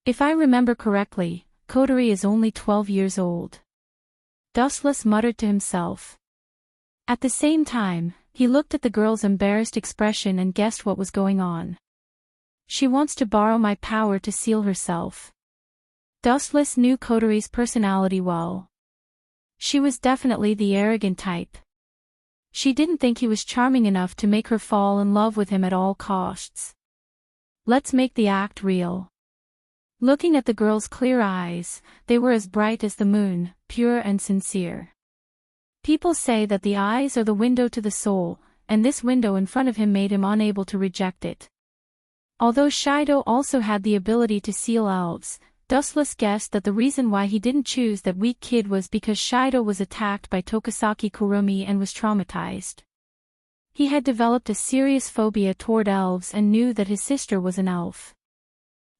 If I remember correctly, Kotori is only 12 years old." Dustless muttered to himself. At the same time, he looked at the girl's embarrassed expression and guessed what was going on. "She wants to borrow my power to seal herself." Dustless knew Kotori's personality well. She was definitely the arrogant type. She didn't think he was charming enough to make her fall in love with him at all costs. Let's make the act real. Looking at the girl's clear eyes, they were as bright as the moon, pure and sincere. People say that the eyes are the window to the soul, and this window in front of him made him unable to reject it. Although Shido also had the ability to seal elves, Dustless guessed that the reason why he didn't choose that weak kid was because Shido was attacked by Tokisaki Kurumi and was traumatized. He had developed a serious phobia toward elves and knew that his sister was an elf.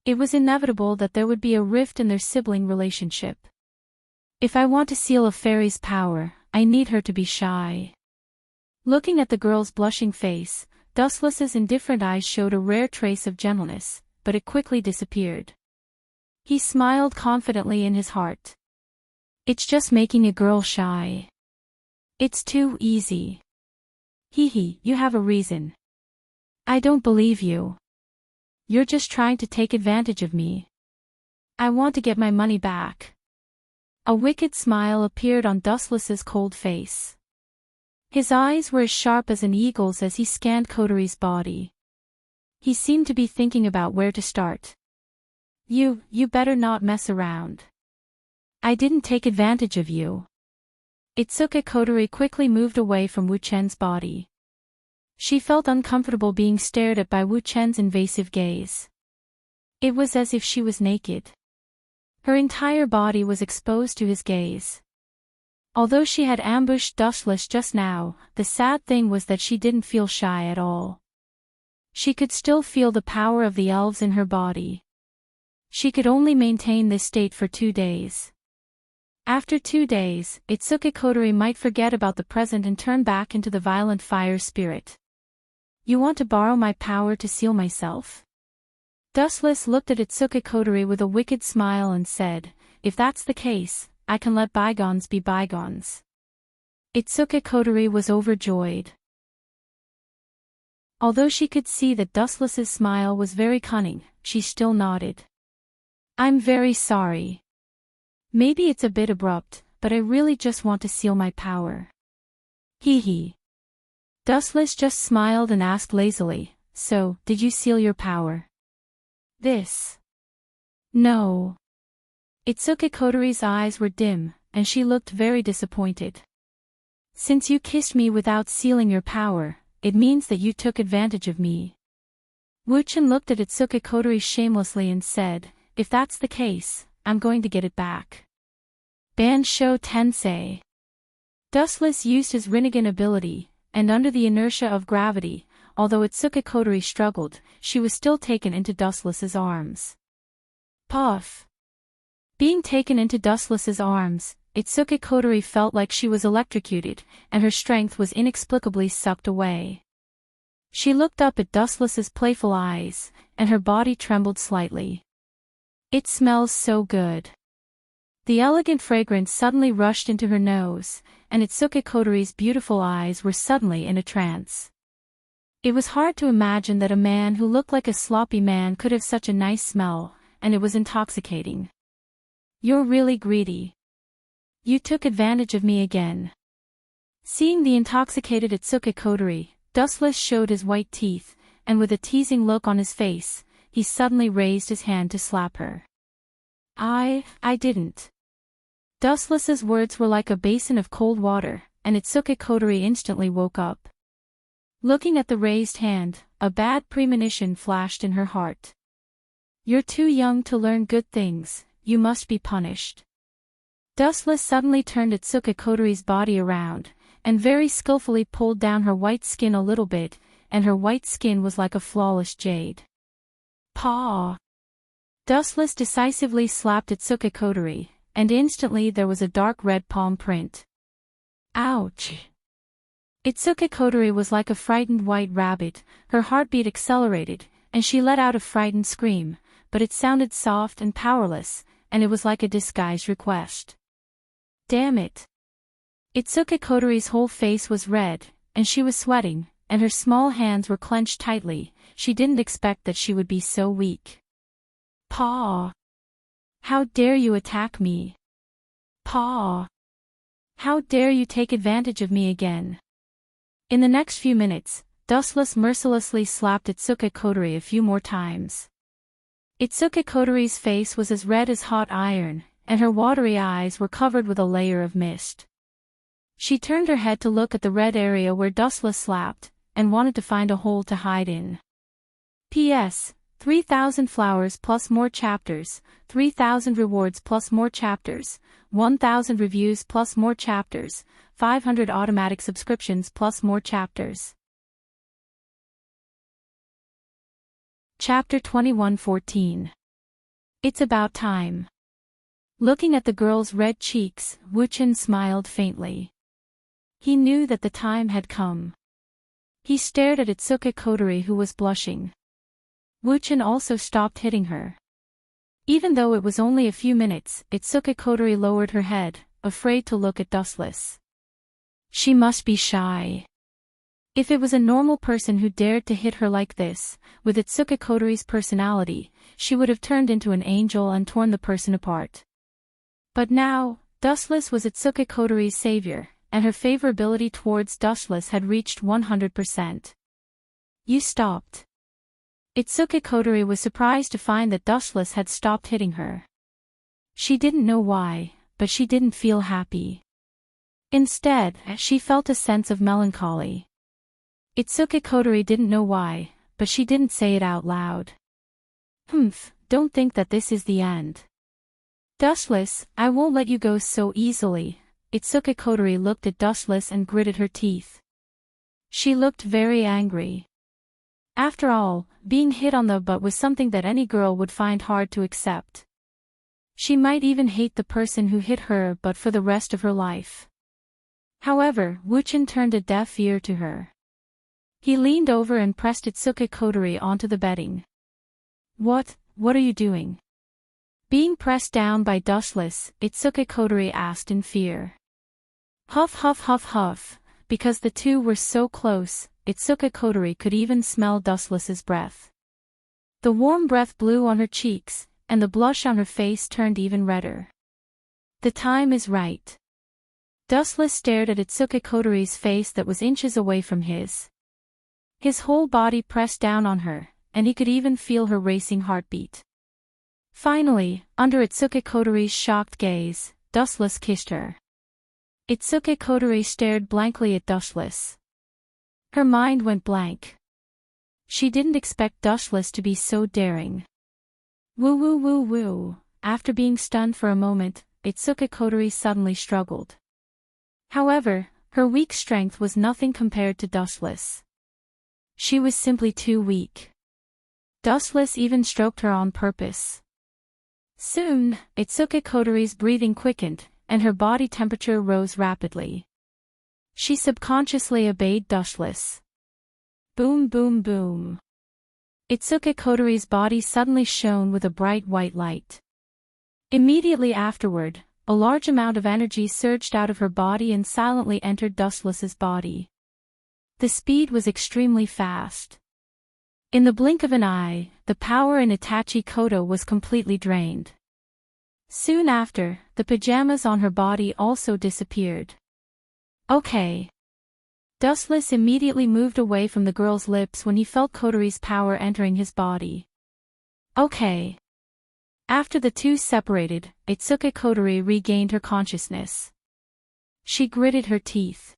It was inevitable that there would be a rift in their sibling relationship. "If I want to seal a fairy's power, I need her to be shy." Looking at the girl's blushing face, Dustless's indifferent eyes showed a rare trace of gentleness, but it quickly disappeared. He smiled confidently in his heart. "It's just making a girl shy. It's too easy." "Hee, you have a reason." "I don't believe you. You're just trying to take advantage of me. I want to get my money back." A wicked smile appeared on Dustless's cold face. His eyes were as sharp as an eagle's as he scanned Kotori's body. He seemed to be thinking about where to start. You better not mess around. I didn't take advantage of you." Itsuki Kotori quickly moved away from Wuchen's body. She felt uncomfortable being stared at by Wuchen's invasive gaze. It was as if she was naked. Her entire body was exposed to his gaze. Although she had ambushed Dustless just now, the sad thing was that she didn't feel shy at all. She could still feel the power of the elves in her body. She could only maintain this state for 2 days. After 2 days, Itsuki Kotori might forget about the present and turn back into the violent fire spirit. You want to borrow my power to seal myself? Dustless looked at Itsuki Kotori with a wicked smile and said, if that's the case, I can let bygones be bygones. Itsuki Kotori was overjoyed. Although she could see that Dustless's smile was very cunning, she still nodded. I'm very sorry. Maybe it's a bit abrupt, but I really just want to seal my power. Hee hee. Dustless just smiled and asked lazily, so, did you seal your power? This. No. Itsuki Kotori's eyes were dim, and she looked very disappointed. Since you kissed me without sealing your power, it means that you took advantage of me. Wuchen looked at Itsuki Kotori shamelessly and said, if that's the case, I'm going to get it back. Bansho Tensei. Dustless used his Rinnegan ability, and under the inertia of gravity, although Itsuki Kotori struggled, she was still taken into Dustless's arms. Puff. Being taken into Dustless's arms, Itsuki Kotori felt like she was electrocuted, and her strength was inexplicably sucked away. She looked up at Dustless's playful eyes, and her body trembled slightly. It smells so good. The elegant fragrance suddenly rushed into her nose, and Itsuki Kotori's beautiful eyes were suddenly in a trance. It was hard to imagine that a man who looked like a sloppy man could have such a nice smell, and it was intoxicating. You're really greedy. You took advantage of me again. Seeing the intoxicated Itsuki Kotori, Dustless showed his white teeth, and with a teasing look on his face, he suddenly raised his hand to slap her. I didn't. Dustless's words were like a basin of cold water, and Itsuki Kotori instantly woke up. Looking at the raised hand, a bad premonition flashed in her heart. You're too young to learn good things, you must be punished. Dustless suddenly turned Itsuki Kotori's body around, and very skillfully pulled down her white skin a little bit, and her white skin was like a flawless jade. Paw! Dustless decisively slapped Itsuki Kotori, and instantly there was a dark red palm print. Ouch! Itsuki Kotori was like a frightened white rabbit, her heartbeat accelerated, and she let out a frightened scream, but it sounded soft and powerless, and it was like a disguised request. Damn it! Itsuki Kotori's whole face was red, and she was sweating, and her small hands were clenched tightly. She didn't expect that she would be so weak. Paw! How dare you attack me? Paw! How dare you take advantage of me again? In the next few minutes, Dustless mercilessly slapped Itsuki Kotori a few more times. Itsuki Kotori's face was as red as hot iron, and her watery eyes were covered with a layer of mist. She turned her head to look at the red area where Dustless slapped, and wanted to find a hole to hide in. P.S. 3,000 flowers plus more chapters, 3,000 rewards plus more chapters, 1,000 reviews plus more chapters, 500 automatic subscriptions plus more chapters. Chapter 21:14. It's about time. Looking at the girl's red cheeks, Wuchen smiled faintly. He knew that the time had come. He stared at Itsuki Kotori, who was blushing. Wuchen also stopped hitting her. Even though it was only a few minutes, Itsuki Kotori lowered her head, afraid to look at Dustless. She must be shy. If it was a normal person who dared to hit her like this, with Itsuki Kotori's personality, she would have turned into an angel and torn the person apart. But now, Dustless was Itsuki Kotori's savior, and her favorability towards Dustless had reached 100%. You stopped. Itsuki Kotori was surprised to find that Dustless had stopped hitting her. She didn't know why, but she didn't feel happy. Instead, she felt a sense of melancholy. Itsuki Kotori didn't know why, but she didn't say it out loud. Don't think that this is the end. Dustless, I won't let you go so easily. Itsuka Kotori looked at Dustless and gritted her teeth. She looked very angry. After all, being hit on the butt was something that any girl would find hard to accept. She might even hate the person who hit her but for the rest of her life. However, Wuchen turned a deaf ear to her. He leaned over and pressed Itsuka Kotori onto the bedding. What are you doing? Being pressed down by Dustless, Itsuka Kotori asked in fear. Huff huff huff huff, because the two were so close, Itsuka Kotori could even smell Dustless's breath. The warm breath blew on her cheeks, and the blush on her face turned even redder. The time is right. Dustless stared at Itsuka Kotori's face that was inches away from his. His whole body pressed down on her, and he could even feel her racing heartbeat. Finally, under Itsuka Kotori's shocked gaze, Dustless kissed her. Itsuka Kotori stared blankly at Dustless. Her mind went blank. She didn't expect Dustless to be so daring. Woo woo woo woo. After being stunned for a moment, Itsuka Kotori suddenly struggled. However, her weak strength was nothing compared to Dustless. She was simply too weak. Dustless even stroked her on purpose. Soon, Itsuka Kotori's breathing quickened, and her body temperature rose rapidly. She subconsciously obeyed Dustless. Boom boom boom. Itsuka Kotori's body suddenly shone with a bright white light. Immediately afterward, a large amount of energy surged out of her body and silently entered Dustless's body. The speed was extremely fast. In the blink of an eye, the power in Itachi Koto was completely drained. Soon after, the pajamas on her body also disappeared. Okay. Dustless immediately moved away from the girl's lips when he felt Kotori's power entering his body. Okay. After the two separated, Itsuka Kotori regained her consciousness. She gritted her teeth.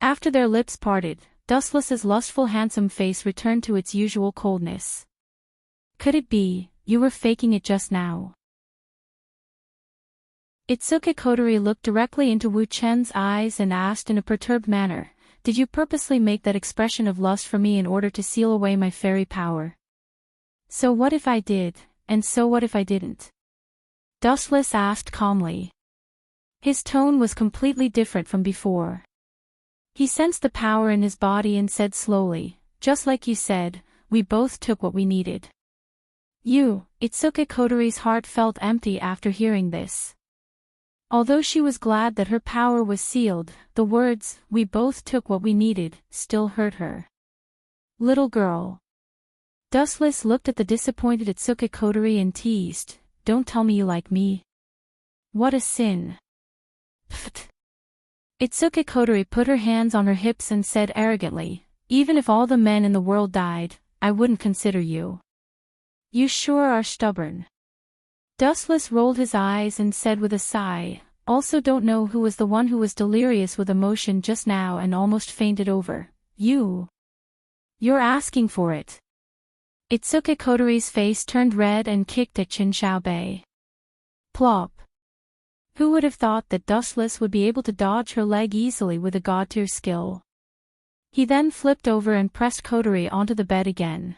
After their lips parted, Dustless's lustful handsome face returned to its usual coldness. Could it be, you were faking it just now? Itsuka Kotori looked directly into Wu Chen's eyes and asked in a perturbed manner, did you purposely make that expression of lust for me in order to seal away my fairy power? So what if I did, and so what if I didn't? Dustless asked calmly. His tone was completely different from before. He sensed the power in his body and said slowly, just like you said, we both took what we needed. Itsuka Kotori's heart felt empty after hearing this. Although she was glad that her power was sealed, the words, we both took what we needed, still hurt her. Little girl. Dustless looked at the disappointed Itsuka Kotori and teased, don't tell me you like me. What a sin. Pfft. Itsuka Kotori put her hands on her hips and said arrogantly, even if all the men in the world died, I wouldn't consider you. You sure are stubborn. Dustless rolled his eyes and said with a sigh, also don't know who was the one who was delirious with emotion just now and almost fainted over. You're asking for it. Itsuka Kotori's face turned red and kicked at Qin Xiaobei. Plop. Who would have thought that Dustless would be able to dodge her leg easily with a god-tier skill? He then flipped over and pressed Kotori onto the bed again.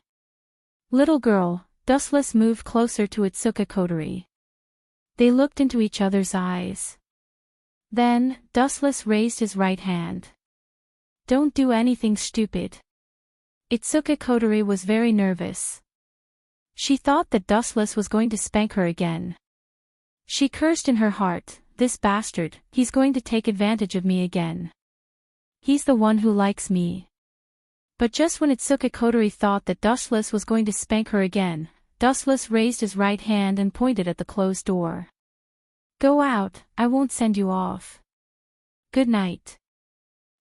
Little girl, Dustless moved closer to Itsuka Kotori. They looked into each other's eyes. Then, Dustless raised his right hand. Don't do anything stupid. Itsuka Kotori was very nervous. She thought that Dustless was going to spank her again. She cursed in her heart, this bastard, he's going to take advantage of me again. He's the one who likes me. But just when Itsuka Kotori thought that Dustless was going to spank her again, Dustless raised his right hand and pointed at the closed door. Go out, I won't send you off. Good night.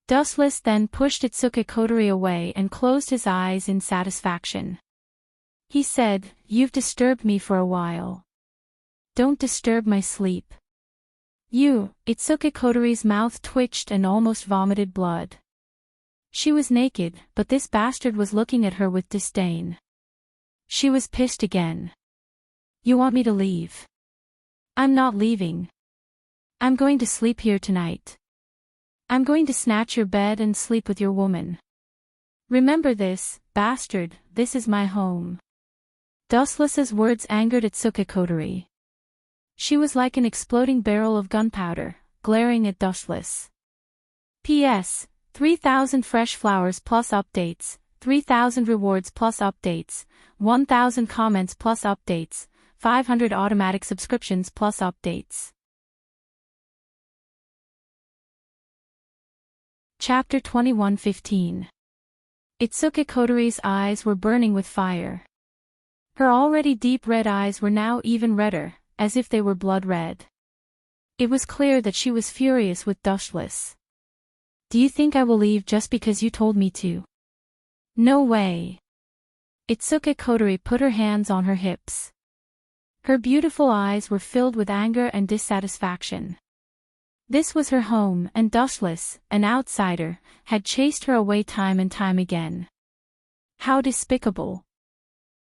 Dustless then pushed Itsuka Kotori away and closed his eyes in satisfaction. He said, you've disturbed me for a while. Don't disturb my sleep. Itsuka Kotori's mouth twitched and almost vomited blood. She was naked, but this bastard was looking at her with disdain. She was pissed again. You want me to leave? I'm not leaving. I'm going to sleep here tonight. I'm going to snatch your bed and sleep with your woman. Remember this, bastard, this is my home. Dustless's words angered Itsuki Kotori. She was like an exploding barrel of gunpowder, glaring at Dustless. P.S. 3,000 fresh flowers plus updates, 3,000 rewards plus updates, 1,000 comments plus updates, 500 automatic subscriptions plus updates. Chapter 21:15. Itsuki Kotori's eyes were burning with fire. Her already deep red eyes were now even redder, as if they were blood red. It was clear that she was furious with Dustless. Do you think I will leave just because you told me to? No way. Itsuki Kotori put her hands on her hips. Her beautiful eyes were filled with anger and dissatisfaction. This was her home, and Dustless, an outsider, had chased her away time and time again. How despicable.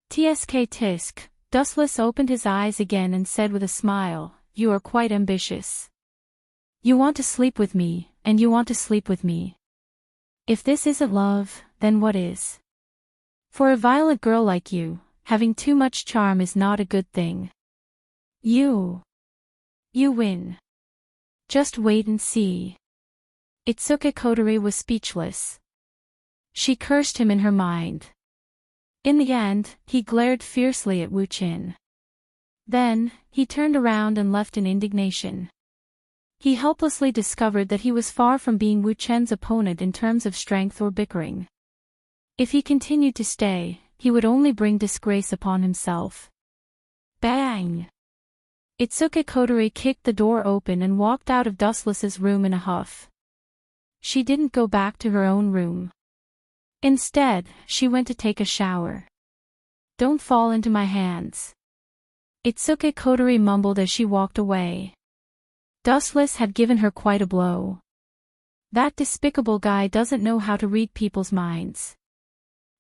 Tsk tisk, Dustless opened his eyes again and said with a smile, "You are quite ambitious. You want to sleep with me, and you want to sleep with me. If this isn't love, then what is? For a violet girl like you, having too much charm is not a good thing. You win. Just wait and see." Itsuki Kotori was speechless. She cursed him in her mind. In the end, he glared fiercely at Wu Qin. Then, he turned around and left in indignation. He helplessly discovered that he was far from being Wu Chen's opponent in terms of strength or bickering. If he continued to stay, he would only bring disgrace upon himself. Bang! Itsuki Kotori kicked the door open and walked out of Dustless's room in a huff. She didn't go back to her own room. Instead, she went to take a shower. "Don't fall into my hands," Itsuki Kotori mumbled as she walked away. Dustless had given her quite a blow. That despicable guy doesn't know how to read people's minds.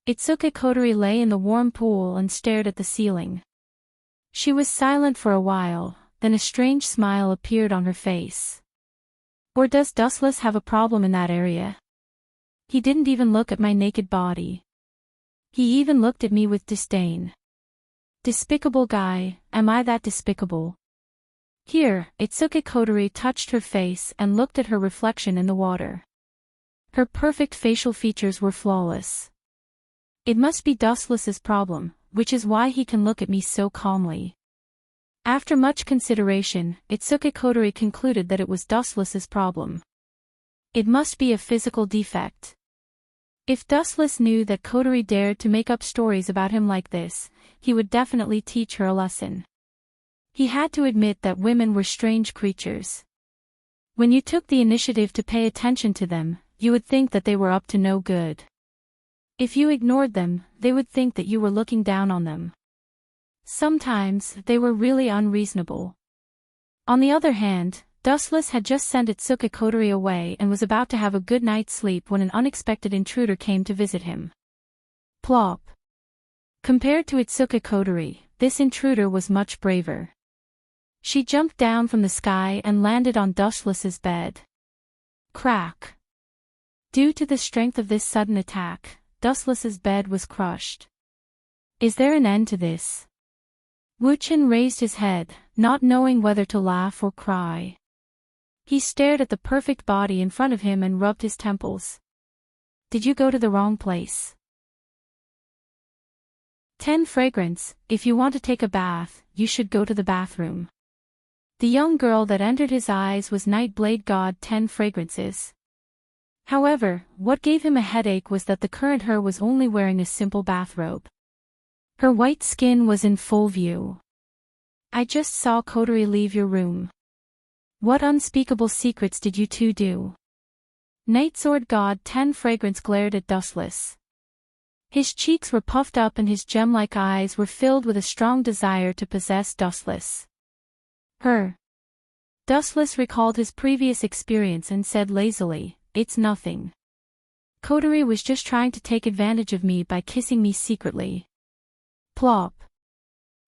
Itsuki Kotori lay in the warm pool and stared at the ceiling. She was silent for a while, then a strange smile appeared on her face. Or does Dustless have a problem in that area? He didn't even look at my naked body. He even looked at me with disdain. Despicable guy, am I that despicable? Here, Itsuki Kotori touched her face and looked at her reflection in the water. Her perfect facial features were flawless. It must be Dustless's problem, which is why he can look at me so calmly. After much consideration, Itsuki Kotori concluded that it was Dustless's problem. It must be a physical defect. If Dustless knew that Kotori dared to make up stories about him like this, he would definitely teach her a lesson. He had to admit that women were strange creatures. When you took the initiative to pay attention to them, you would think that they were up to no good. If you ignored them, they would think that you were looking down on them. Sometimes, they were really unreasonable. On the other hand, Dustless had just sent Itsuki Kotori away and was about to have a good night's sleep when an unexpected intruder came to visit him. Plop. Compared to Itsuki Kotori, this intruder was much braver. She jumped down from the sky and landed on Dustless's bed. Crack. Due to the strength of this sudden attack, Dustless's bed was crushed. Is there an end to this? Wu Qin raised his head, not knowing whether to laugh or cry. He stared at the perfect body in front of him and rubbed his temples. Did you go to the wrong place? 10 Fragrance, if you want to take a bath, you should go to the bathroom. The young girl that entered his eyes was Nightblade God 10 Fragrances. However, what gave him a headache was that the current her was only wearing a simple bathrobe. Her white skin was in full view. I just saw Kotori leave your room. What unspeakable secrets did you two do? Nightsword God 10 Fragrance glared at Dustless. His cheeks were puffed up and his gem-like eyes were filled with a strong desire to possess Dustless. Her. Dustless recalled his previous experience and said lazily, "It's nothing. Kotori was just trying to take advantage of me by kissing me secretly." Plop.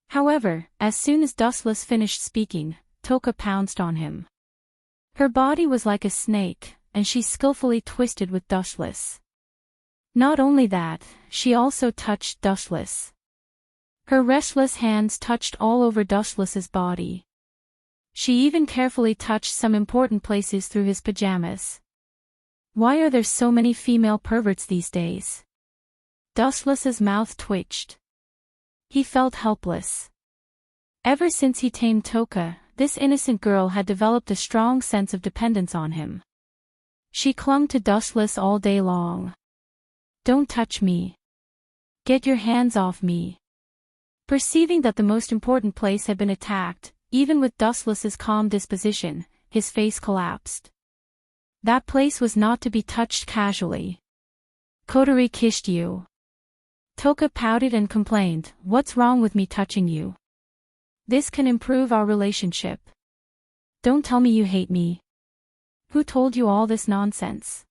However, as soon as Dustless finished speaking, Toka pounced on him. Her body was like a snake, and she skillfully twisted with Dushless. Not only that, she also touched Dushless. Her restless hands touched all over Dushless's body. She even carefully touched some important places through his pajamas. Why are there so many female perverts these days? Dushless's mouth twitched. He felt helpless. Ever since he tamed Toka, this innocent girl had developed a strong sense of dependence on him. She clung to Dushless all day long. "Don't touch me. Get your hands off me." Perceiving that the most important place had been attacked, even with Dustless's calm disposition, his face collapsed. That place was not to be touched casually. "Kotori kissed you." Toka pouted and complained, "What's wrong with me touching you? This can improve our relationship. Don't tell me you hate me. Who told you all this nonsense?"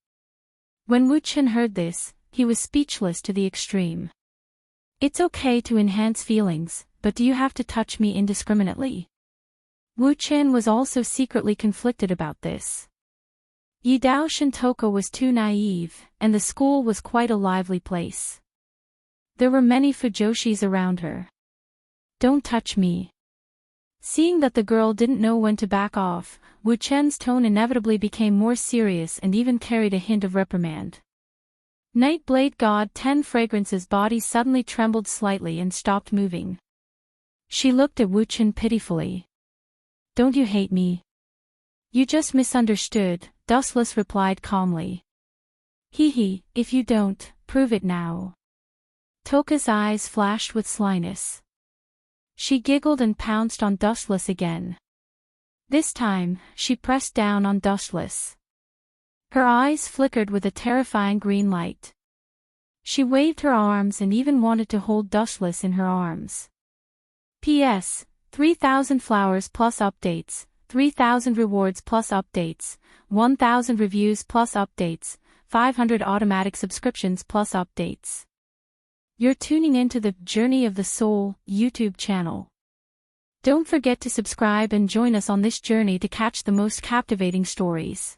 When Wu Chen heard this, he was speechless to the extreme. "It's okay to enhance feelings, but do you have to touch me indiscriminately?" Wu Chen was also secretly conflicted about this. Yidao Shintoka was too naive, and the school was quite a lively place. There were many fujoshis around her. "Don't touch me." Seeing that the girl didn't know when to back off, Wu Chen's tone inevitably became more serious and even carried a hint of reprimand. Nightblade God 10 Fragrance's body suddenly trembled slightly and stopped moving. She looked at Wu Chen pitifully. "Don't you hate me?" "You just misunderstood," Dustless replied calmly. "Hee, if you don't, prove it now." Toka's eyes flashed with slyness. She giggled and pounced on Dustless again. This time, she pressed down on Dustless. Her eyes flickered with a terrifying green light. She waved her arms and even wanted to hold Dustless in her arms. P.S. 3,000 flowers plus updates, 3,000 rewards plus updates, 1,000 reviews plus updates, 500 automatic subscriptions plus updates. You're tuning into the Journey of the Soul YouTube channel. Don't forget to subscribe and join us on this journey to catch the most captivating stories.